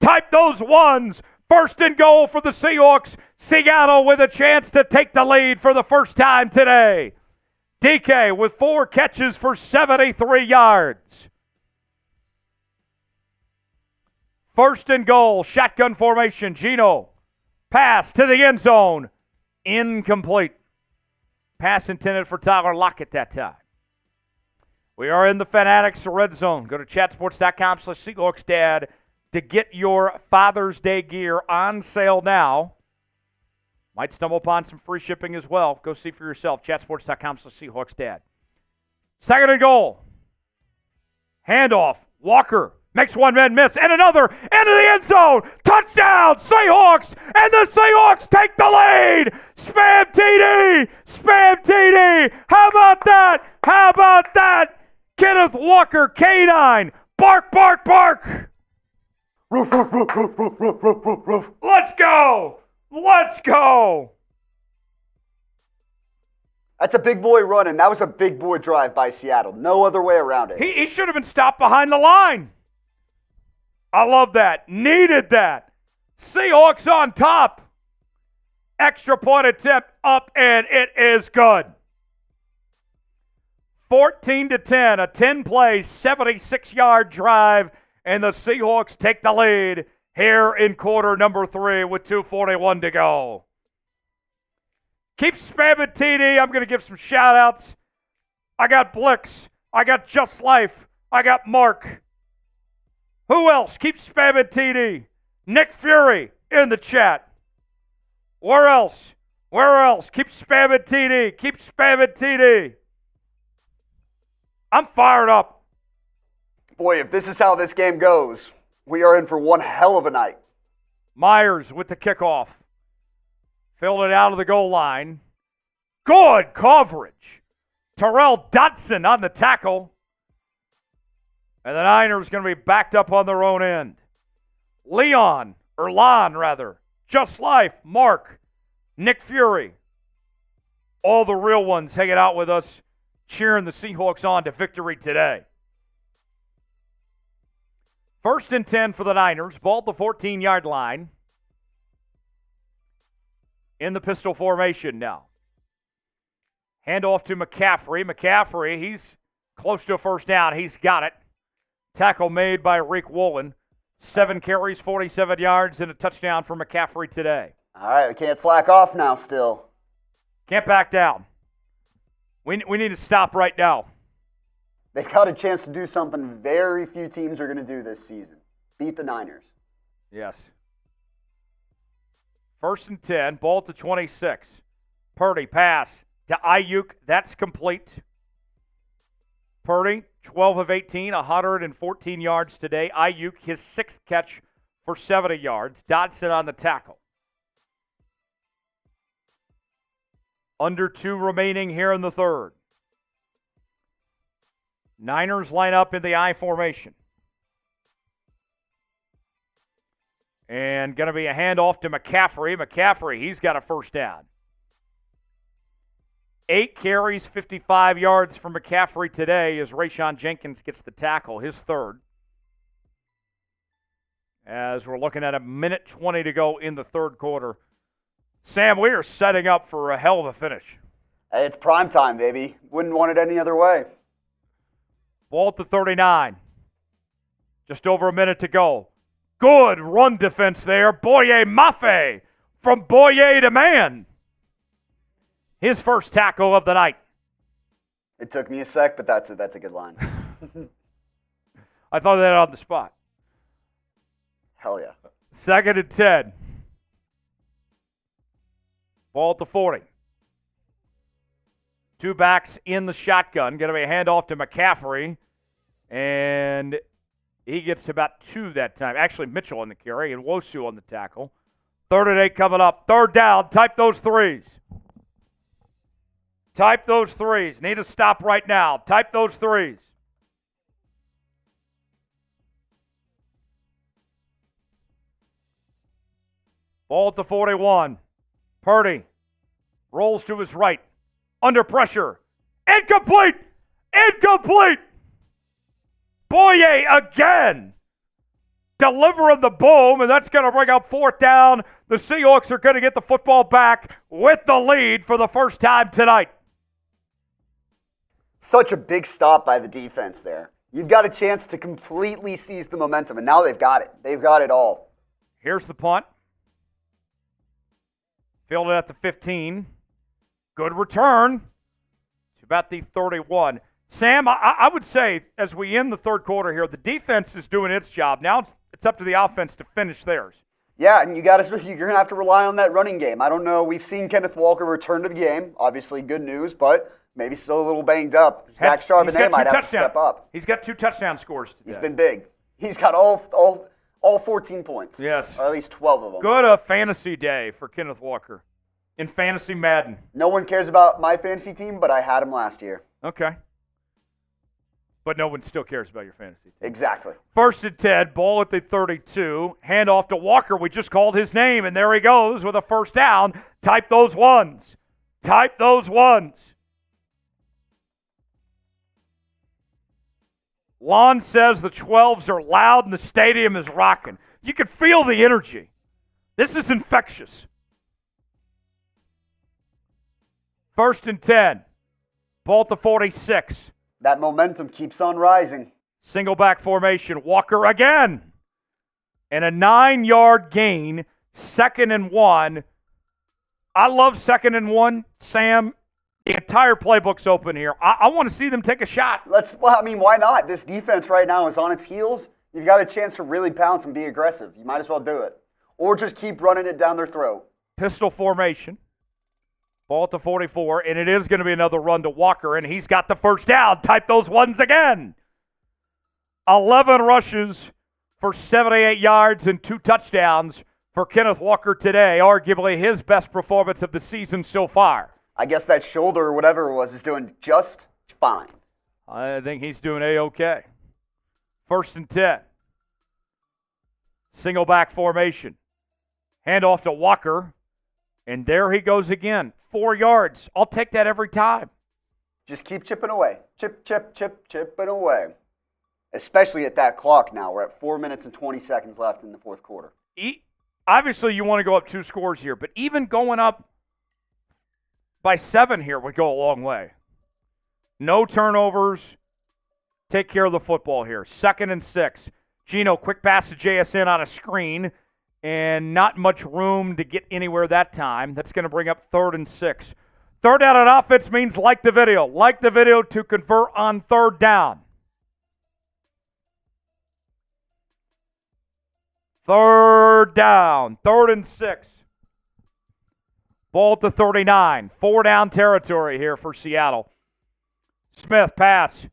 S1: Type those ones. 1st and goal for the Seahawks. Seattle with a chance to take the lead for the first time today. DK with 4 catches for 73 yards. 1st and goal. Shotgun formation. Geno. Pass to the end zone. Incomplete. Pass intended for Tyler Lockett that time. We are in the Fanatics Red Zone. Go to chatsports.com/SeahawksDad to get your Father's Day gear on sale now. Might stumble upon some free shipping as well. Go see for yourself. chatsports.com/SeahawksDad. 2nd and goal. Handoff. Walker makes one man miss and another into the end zone. Touchdown, Seahawks, and the Seahawks take the lead. Spam TD, spam TD. How about that? How about that? Kenneth Walker, K9, bark, bark, bark. Let's go. Let's go.
S2: That's a big boy run, and that was a big boy drive by Seattle. No other way around it.
S1: He should have been stopped behind the line. I love that. Needed that. Seahawks on top. Extra point attempt up, and it is good. 14-10, a 10-play, 76-yard drive, and the Seahawks take the lead here in quarter number 3 with 2:41 to go. Keep spamming TD. I'm going to give some shout-outs. I got Blix. I got Just Life. I got Mark. Who else? Keep spamming TD. Nick Fury in the chat. Where else? Where else? Keep spamming TD. Keep spamming TD. I'm fired up.
S2: Boy, if this is how this game goes, we are in for one hell of a night.
S1: Myers with the kickoff. Filled it out of the goal line. Good coverage. Terrell Dotson on the tackle. And the Niners going to be backed up on their own end. Lon, Just Life, Mark, Nick Fury. All the real ones hanging out with us, cheering the Seahawks on to victory today. 1st and 10 for the Niners. Ball at the 14-yard line. In the pistol formation now. Handoff to McCaffrey. McCaffrey, he's close to a first down. He's got it. Tackle made by Rick Woolen. 7 carries, 47 yards, and a touchdown for McCaffrey today.
S2: All right, we can't slack off now still.
S1: Can't back down. We need to stop right now.
S2: They've got a chance to do something very few teams are going to do this season. Beat the Niners.
S1: Yes. 1st and 10, ball at the 26. Purdy pass to Aiyuk. That's complete. Purdy, 12 of 18, 114 yards today. Aiyuk, his 6th catch for 70 yards. Dodson on the tackle. Under 2 remaining here in the third. Niners line up in the I formation. And going to be a handoff to McCaffrey. McCaffrey, he's got a first down. 8 carries, 55 yards for McCaffrey today as Rayshon Jenkins gets the tackle, his 3rd. As we're looking at 1:20 to go in the 3rd quarter. Sam, we are setting up for a hell of a finish.
S2: Hey, it's prime time, baby. Wouldn't want it any other way.
S1: Ball at the 39. Just over a minute to go. Good run defense there. Boye Mafe from Boye to man. His first tackle of the night.
S2: It took me a sec, but that's a good line.
S1: I thought of that on the spot.
S2: Hell yeah.
S1: 2nd and 10. Ball at the 40. 2 backs in the shotgun. Going to be a handoff to McCaffrey. And he gets about 2 that time. Actually, Mitchell on the carry and Wosu on the tackle. 3rd and 8 coming up. 3rd down. Type those threes. Type those threes. Need to stop right now. Type those threes. Ball at the 41. Purdy rolls to his right. Under pressure. Incomplete! Incomplete! Boye again! Delivering the boom, and that's going to bring up 4th down. The Seahawks are going to get the football back with the lead for the first time tonight.
S2: Such a big stop by the defense there. You've got a chance to completely seize the momentum, and now they've got it. They've got it all.
S1: Here's the punt. Fielded at the 15. Good return. It's about the 31. Sam, I would say as we end the 3rd quarter here, the defense is doing its job. Now it's up to the offense to finish theirs.
S2: Yeah, and you're going to have to rely on that running game. I don't know. We've seen Kenneth Walker return to the game. Obviously, good news, but maybe still a little banged up. Zach Charbonnet might have to step up.
S1: He's got 2 touchdown scores today.
S2: He's been big. He's got all 14 points.
S1: Yes.
S2: Or at least 12 of them.
S1: Good fantasy day for Kenneth Walker in Fantasy Madden.
S2: No one cares about my fantasy team, but I had him last year.
S1: Okay. But no one still cares about your fantasy team.
S2: Exactly.
S1: 1st and 10, ball at the 32. Handoff to Walker. We just called his name, and there he goes with a first down. Type those ones. Type those ones. Lon says the 12s are loud and the stadium is rocking. You can feel the energy. This is infectious. 1st and 10. Ball at the 46.
S2: That momentum keeps on rising.
S1: Single back formation. Walker again. And a 9-yard gain. 2nd and 1. I love 2nd and 1, Sam. The entire playbook's open here. I want to see them take a shot.
S2: Why not? This defense right now is on its heels. You've got a chance to really pounce and be aggressive. You might as well do it. Or just keep running it down their throat.
S1: Pistol formation. Ball at the 44, and it is going to be another run to Walker, and he's got the first down. Type those ones again. 11 rushes for 78 yards and 2 touchdowns for Kenneth Walker today, arguably his best performance of the season so far.
S2: I guess that shoulder or whatever it was is doing just fine.
S1: I think he's doing A-OK. 1st and 10. Single back formation. Handoff to Walker. And there he goes again. 4 yards. I'll take that every time.
S2: Just keep chipping away. Chipping away. Especially at that clock now. We're at 4 minutes and 20 seconds left in the 4th quarter.
S1: Obviously, you want to go up 2 scores here, but even going up by 7 here would go a long way. No turnovers. Take care of the football here. 2nd and 6. Gino, quick pass to JSN on a screen, and not much room to get anywhere that time. That's going to bring up 3rd and 6. 3rd down on offense means like the video. Like the video to convert on 3rd down. 3rd down. 3rd and 6. Ball at the 39. 4 down territory here for Seattle. Smith pass.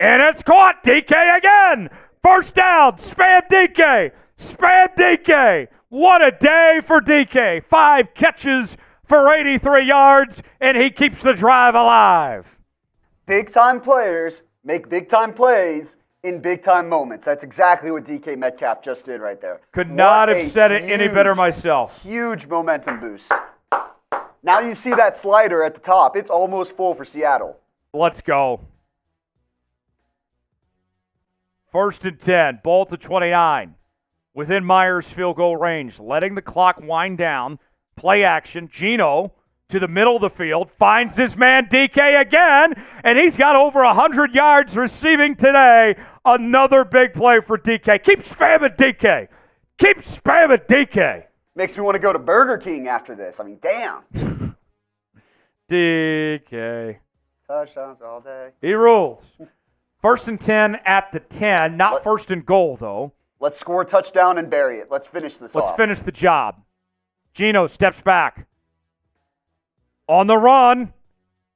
S1: And it's caught. DK again. First down. Spam DK. Spam DK. What a day for DK. 5 catches for 83 yards, and he keeps the drive alive.
S2: Big-time players make big-time plays in big-time moments. That's exactly what DK Metcalf just did right there.
S1: Could not have said it any better myself.
S2: Huge momentum boost. Now you see that slider at the top. It's almost full for Seattle.
S1: Let's go. 1st and 10, ball to 29. Within Myers' field goal range, letting the clock wind down. Play action. Gino to the middle of the field, finds his man DK again, and he's got over 100 yards receiving today. Another big play for DK. Keep spamming DK. Keep spamming DK.
S2: Makes me want to go to Burger King after this. I mean, damn.
S1: DK.
S2: Touchdowns all day.
S1: He rules. 1st and 10 at the 10. Not first and goal, though.
S2: Let's score a touchdown and bury it. Let's finish this off.
S1: Let's finish the job. Gino steps back. On the run.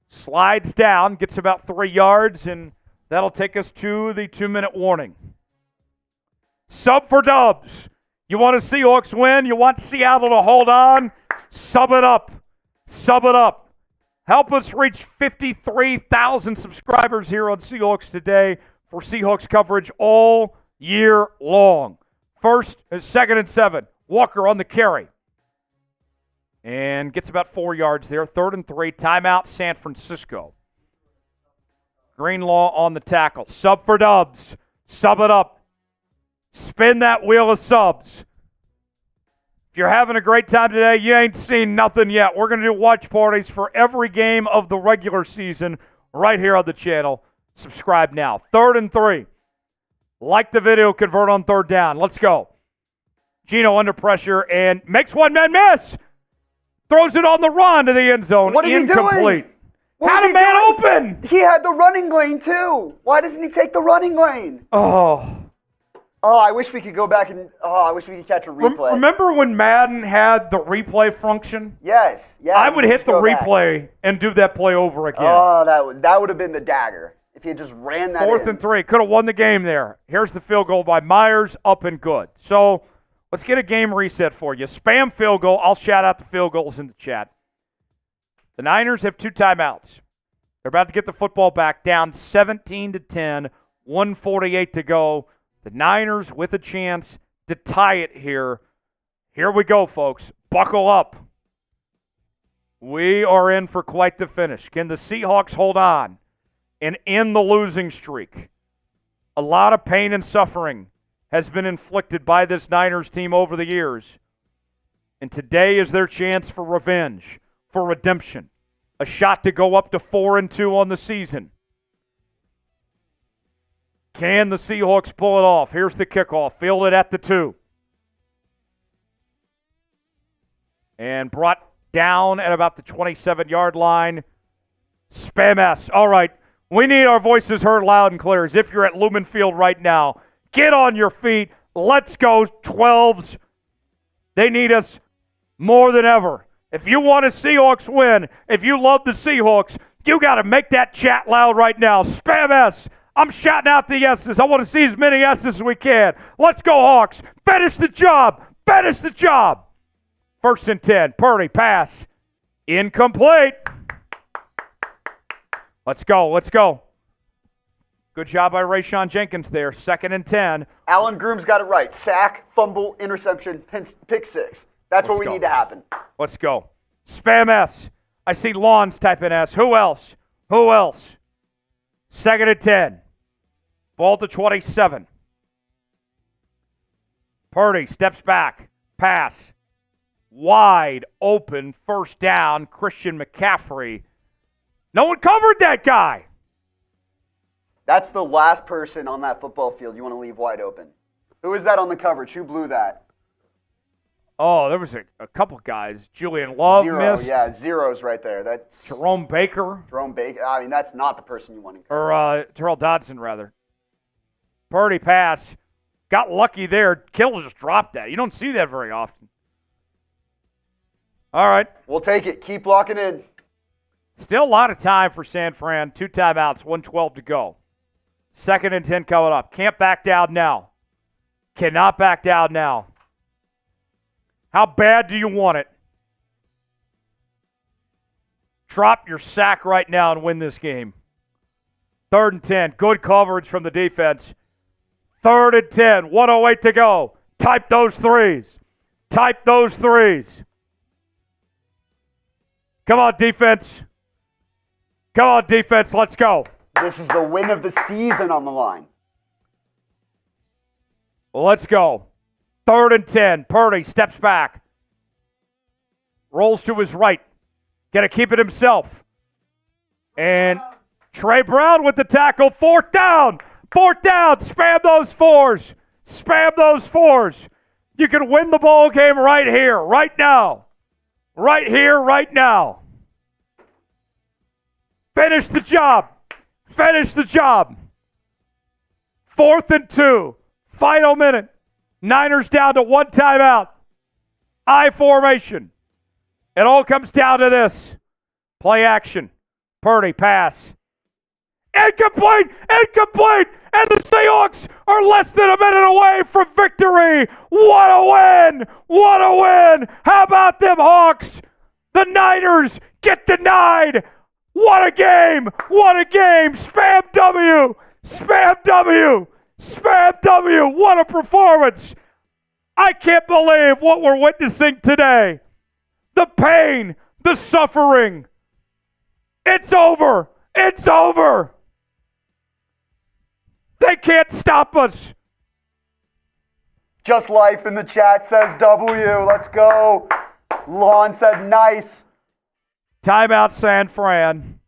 S1: Slides down. Gets about 3 yards, and that'll take us to the 2-minute warning. Sub for dubs. You want to Seahawks win? You want Seattle to hold on? Sub it up. Sub it up. Help us reach 53,000 subscribers here on Seahawks Today for Seahawks coverage all year long. 2nd and 7. Walker on the carry. And gets about 4 yards there. 3rd and 3. Timeout, San Francisco. Greenlaw on the tackle. Sub for dubs. Sub it up. Spin that wheel of subs. If you're having a great time today, you ain't seen nothing yet. We're going to do watch parties for every game of the regular season right here on the channel. Subscribe now. 3rd and 3. Like the video, convert on 3rd down. Let's go. Gino under pressure and makes one man miss. Throws it on the run to the end zone.
S2: What is
S1: Incomplete.
S2: he doing?
S1: Had a man open.
S2: He had the running lane too. Why doesn't he take the running lane? Oh, I wish we could go back and I wish we could catch a replay.
S1: Remember when Madden had the replay function?
S2: Yes. Yeah.
S1: I would hit the replay and do that play over again.
S2: Oh, that would have been the dagger if he had just ran that
S1: 4th and 3. Could have won the game there. Here's the field goal by Myers, up and good. So let's get a game reset for you. Spam field goal. I'll shout out the field goals in the chat. The Niners have 2 timeouts. They're about to get the football back, down 17-10, 1:48 to go. The Niners with a chance to tie it here. Here we go, folks. Buckle up. We are in for quite the finish. Can the Seahawks hold on and end the losing streak? A lot of pain and suffering has been inflicted by this Niners team over the years. And today is their chance for revenge, for redemption. A shot to go up to 4-2 on the season. Can the Seahawks pull it off? Here's the kickoff. Fielded at the 2. And brought down at about the 27-yard line. Spam S. All right. We need our voices heard loud and clear. As if you're at Lumen Field right now. Get on your feet. Let's go, 12s. They need us more than ever. If you want to Seahawks win, if you love the Seahawks, you got to make that chat loud right now. Spam S. I'm shouting out the S's. I want to see as many S's as we can. Let's go, Hawks. Finish the job. Finish the job. 1st and 10. Purdy pass. Incomplete. Let's go. Let's go. Good job by Rayshon Jenkins there. 2nd and 10.
S2: Alan Groom's got it right. Sack, fumble, interception, pick 6. That's what we need to happen.
S1: Let's go. Spam S. I see Lawns typing S. Who else? Who else? 2nd and 10. Ball to 27. Purdy steps back. Pass. Wide open. 1st down. Christian McCaffrey. No one covered that guy.
S2: That's the last person on that football field you want to leave wide open. Who is that on the coverage? Who blew that?
S1: Oh, there was a couple guys. Julian Love missed.
S2: Yeah, zeros right there. That's
S1: Jerome Baker.
S2: I mean, that's not the person you want to cover.
S1: Or Terrell Dodson, rather. Purdy pass. Got lucky there. Kittle just dropped that. You don't see that very often. All right.
S2: We'll take it. Keep locking in.
S1: Still a lot of time for San Fran. 2 timeouts, 1:12 to go. 2nd and 10 coming up. Can't back down now. Cannot back down now. How bad do you want it? Drop your sack right now and win this game. 3rd and 10. Good coverage from the defense. 3rd and 10. 1:08 to go. Type those threes. Type those threes. Come on, defense. Come on, defense. Let's go.
S2: This is the win of the season on the line.
S1: Let's go. 3rd and 10. Purdy steps back. Rolls to his right. Got to keep it himself. And Trey Brown with the tackle. 4th down. 4th down. Spam those fours. Spam those fours. You can win the ball game right here, right now. Right here, right now. Finish the job. Finish the job. 4th and 2. Final minute. Niners down to 1 timeout. I formation. It all comes down to this. Play action. Purdy pass. Incomplete! Incomplete! And the Seahawks are less than a minute away from victory. What a win! What a win! How about them Hawks? The Niners get denied. What a game! What a game! Spam W! Spam W! Spam W! What a performance! I can't believe what we're witnessing today. The pain, the suffering. It's over. It's over. They can't stop us.
S2: Just Life in the chat says W. Let's go. Lon said nice.
S1: Timeout San Fran.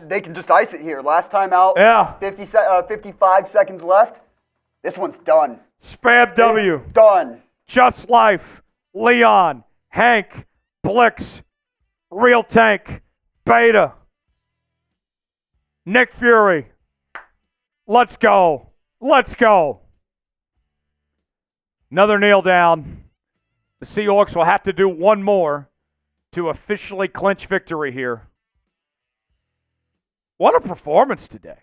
S2: They can just ice it here. Last time out,
S1: Yeah.
S2: 55 seconds left. This one's done.
S1: Spam W.
S2: It's done.
S1: Just Life. Leon. Hank. Blix. Real Tank. Beta. Nick Fury. Let's go. Let's go. Another nail down. The Seahawks will have to do one more to officially clinch victory here. What a performance today.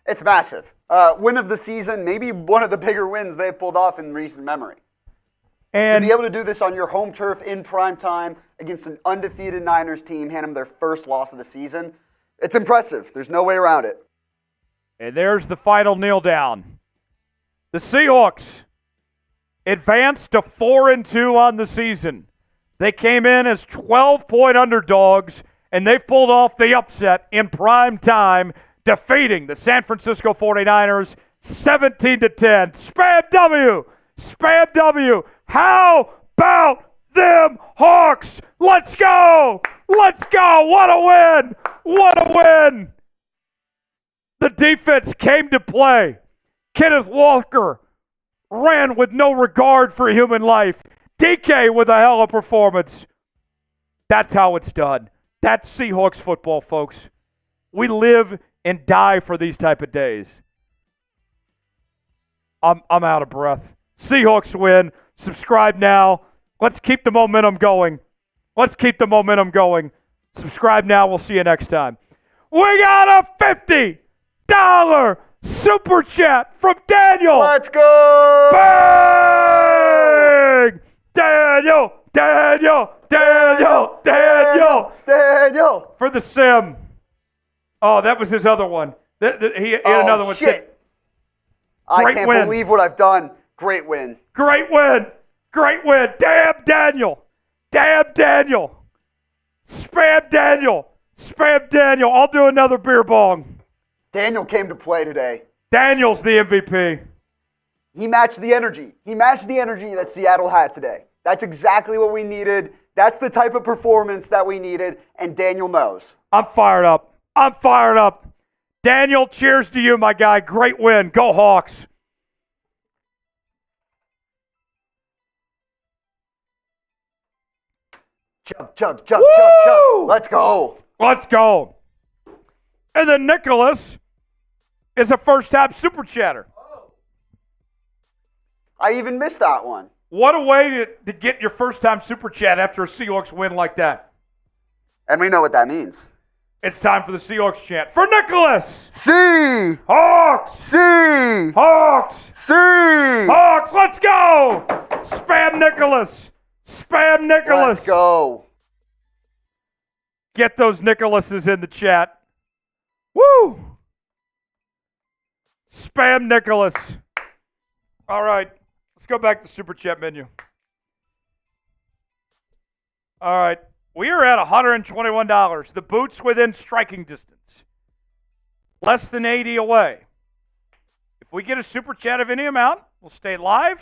S2: It's massive. Win of the season, maybe one of the bigger wins they've pulled off in recent memory.
S1: And
S2: to be able to do this on your home turf in prime time against an undefeated Niners team, hand them their first loss of the season, it's impressive. There's no way around it.
S1: And there's the final kneel down. The Seahawks advanced to 4-2 on the season. They came in as 12-point underdogs, and they pulled off the upset in prime time, defeating the San Francisco 49ers 17-10. Spam W! Spam W! How about them Hawks? Let's go! Let's go! What a win! What a win! The defense came to play. Kenneth Walker ran with no regard for human life. DK with a hell of a performance. That's how it's done. That's Seahawks football, folks. We live and die for these type of days. I'm out of breath. Seahawks win. Subscribe now. Let's keep the momentum going. Let's keep the momentum going. Subscribe now. We'll see you next time. We got a $50 super chat from Daniel.
S2: Let's go!
S1: Bang! Daniel! Daniel! Daniel! Daniel!
S2: Daniel!
S1: For the sim. Oh, that was his other one. He had another one.
S2: Shit. I can't believe what I've done. Great win.
S1: Great win. Great win. Damn Daniel. Damn Daniel. Spam Daniel. Spam Daniel. I'll do another beer bong.
S2: Daniel came to play today.
S1: Daniel's the MVP.
S2: He matched the energy. He matched the energy that Seattle had today. That's exactly what we needed. That's the type of performance that we needed, and Daniel knows.
S1: I'm fired up. I'm fired up. Daniel, cheers to you, my guy. Great win. Go Hawks.
S2: Chug, chug, chug, chug, chug. Let's go.
S1: Let's go. And then Nicholas is a first-time super chatter.
S2: I even missed that one.
S1: What a way to get your first-time super chat after a Seahawks win like that.
S2: And we know what that means.
S1: It's time for the Seahawks chant. For Nicholas!
S2: See!
S1: Hawks!
S2: See!
S1: Hawks!
S2: See!
S1: Hawks, let's go! Spam Nicholas! Spam Nicholas!
S2: Let's go.
S1: Get those Nicholases in the chat. Woo! Spam Nicholas. All right, let's go back to Super Chat menu. All right, we are at $121. The boots within striking distance. Less than 80 away. If we get a Super Chat of any amount, we'll stay live.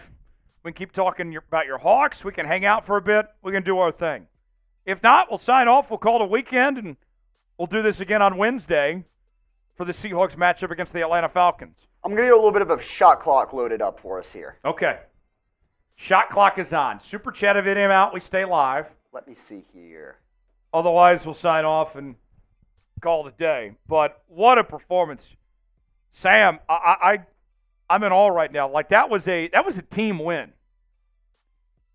S1: We can keep talking about your Hawks. We can hang out for a bit. We can do our thing. If not, we'll sign off. We'll call it a weekend, and we'll do this again on Wednesday for the Seahawks matchup against the Atlanta Falcons.
S2: I'm going to get a little bit of a shot clock loaded up for us here.
S1: Okay. Shot clock is on. Super Chat of any amount, we stay live.
S2: Let me see here.
S1: Otherwise, we'll sign off and call it a day. But what a performance. Sam, I'm in awe right now. Like, that was a team win.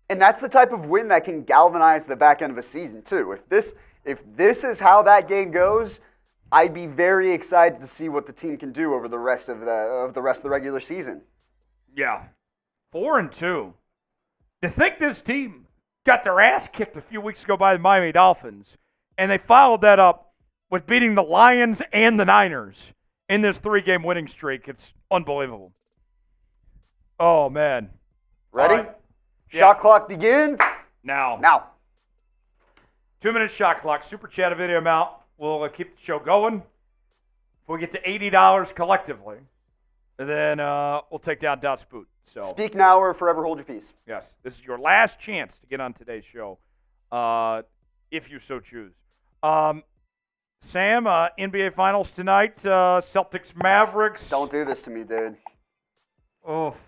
S2: And that's the type of win that can galvanize the back end of a season, too. If this is how that game goes, I'd be very excited to see what the team can do over the rest of the regular season.
S1: Yeah. 4-2. To think this team got their ass kicked a few weeks ago by the Miami Dolphins, and they followed that up with beating the Lions and the Niners in this 3-game winning streak. It's unbelievable. Oh, man.
S2: Ready?
S1: Right.
S2: Shot clock begins.
S1: Now. 2-minute shot clock. Super Chat a video amount. We'll keep the show going. If we get to $80 collectively, then we'll take down Dot's boot. So
S2: speak now or forever hold your peace.
S1: yes, this is your last chance to get on today's show, if you so choose. Sam, NBA Finals tonight. Celtics Mavericks.
S2: Don't do this to me, dude.
S1: Oof.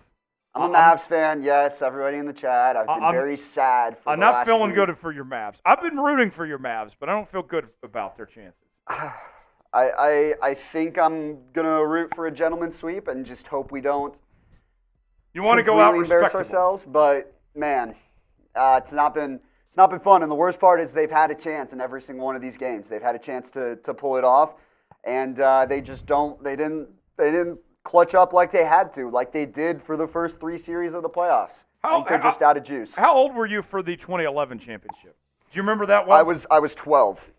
S2: I'm a Mavs fan, yes. Everybody in the chat. I've been very sad for
S1: I'm
S2: the
S1: not
S2: last
S1: feeling
S2: week.
S1: good for your Mavs. I've been rooting for your Mavs, but I don't feel good about their chances.
S2: I think I'm gonna root for a gentleman's sweep and just hope we don't.
S1: You want to go out
S2: completely embarrass
S1: respectable.
S2: ourselves, but man, it's not been fun. And the worst part is they've had a chance in every single one of these games. They've had a chance to pull it off, and they just don't. They didn't clutch up like they had to, like they did for the first 3 series of the playoffs. I think they're just out of juice.
S1: How old were you for the 2011 championship? Do you remember that well?
S2: I was 12.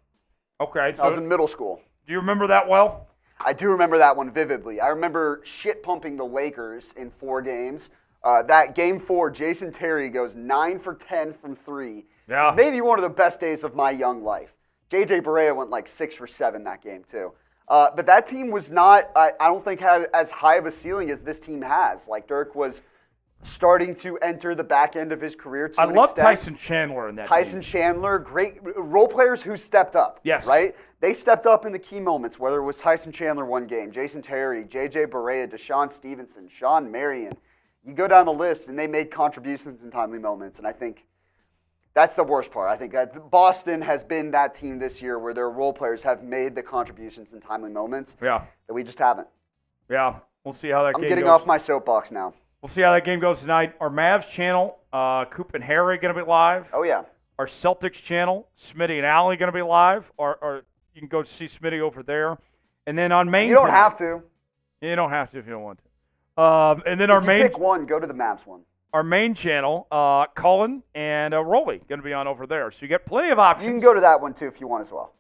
S1: Okay.
S2: I was in middle school.
S1: Do you remember that well?
S2: I do remember that one vividly. I remember shit-pumping the Lakers in 4 games. That Game 4, Jason Terry goes 9 for 10 from 3.
S1: Yeah.
S2: It's maybe one of the best days of my young life. J.J. Barea went like 6 for 7 that game, too. But that team was not, I don't think, had as high of a ceiling as this team has. Like, Dirk was starting to enter the back end of his career to an extent.
S1: I love Tyson Chandler in that
S2: Tyson
S1: team.
S2: Chandler, great role players who stepped up.
S1: Yes.
S2: Right? They stepped up in the key moments, whether it was Tyson Chandler one game, Jason Terry, J.J. Barea, Deshaun Stevenson, Sean Marion. You go down the list, and they made contributions in timely moments, and I think that's the worst part. I think that Boston has been that team this year where their role players have made the contributions in timely moments that we just haven't.
S1: Yeah. We'll see how that game goes.
S2: I'm getting off my soapbox now.
S1: We'll see how that game goes tonight. Our Mavs channel, Coop and Harry going to be live.
S2: Oh, yeah.
S1: Our Celtics channel, Smitty and Allie going to be live. Or you can go see Smitty over there. And then on main
S2: You don't
S1: tonight,
S2: have to.
S1: You don't have to if you don't want to. And then our main
S2: pick one, go to the Mavs one.
S1: Our main channel, Cullen and Rolly going to be on over there. So you get plenty of options.
S2: You can go to that one, too, if you want as well.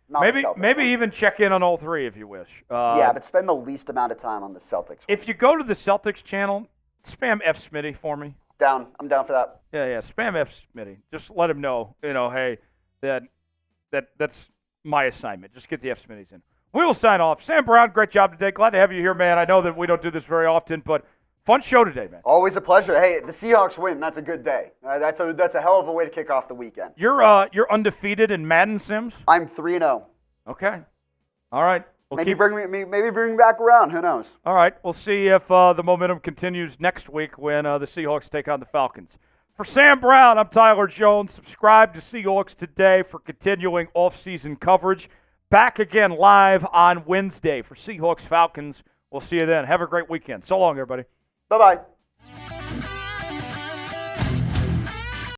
S2: Not the Celtics
S1: Maybe
S2: one.
S1: even check in on all 3 if you wish.
S2: Yeah, but spend the least amount of time on the Celtics one.
S1: If you go to the Celtics channel, spam F Smitty for me.
S2: I'm down for that.
S1: Yeah, spam F Smitty. Just let him know, hey, that's my assignment. Just get the F Smitties in. We will sign off. Sam Brown, great job today. Glad to have you here, man. I know that we don't do this very often, but fun show today, man.
S2: Always a pleasure. Hey, the Seahawks win. That's a good day. That's a hell of a way to kick off the weekend.
S1: You're undefeated in Madden Sims?
S2: I'm 3-0.
S1: Okay. All right.
S2: Maybe bring me back around. Who knows?
S1: All right. We'll see if the momentum continues next week when the Seahawks take on the Falcons. For Sam Brown, I'm Tyler Jones. Subscribe to Seahawks Today for continuing off-season coverage. Back again live on Wednesday for Seahawks Falcons. We'll see you then. Have a great weekend. So long, everybody.
S2: Bye-bye.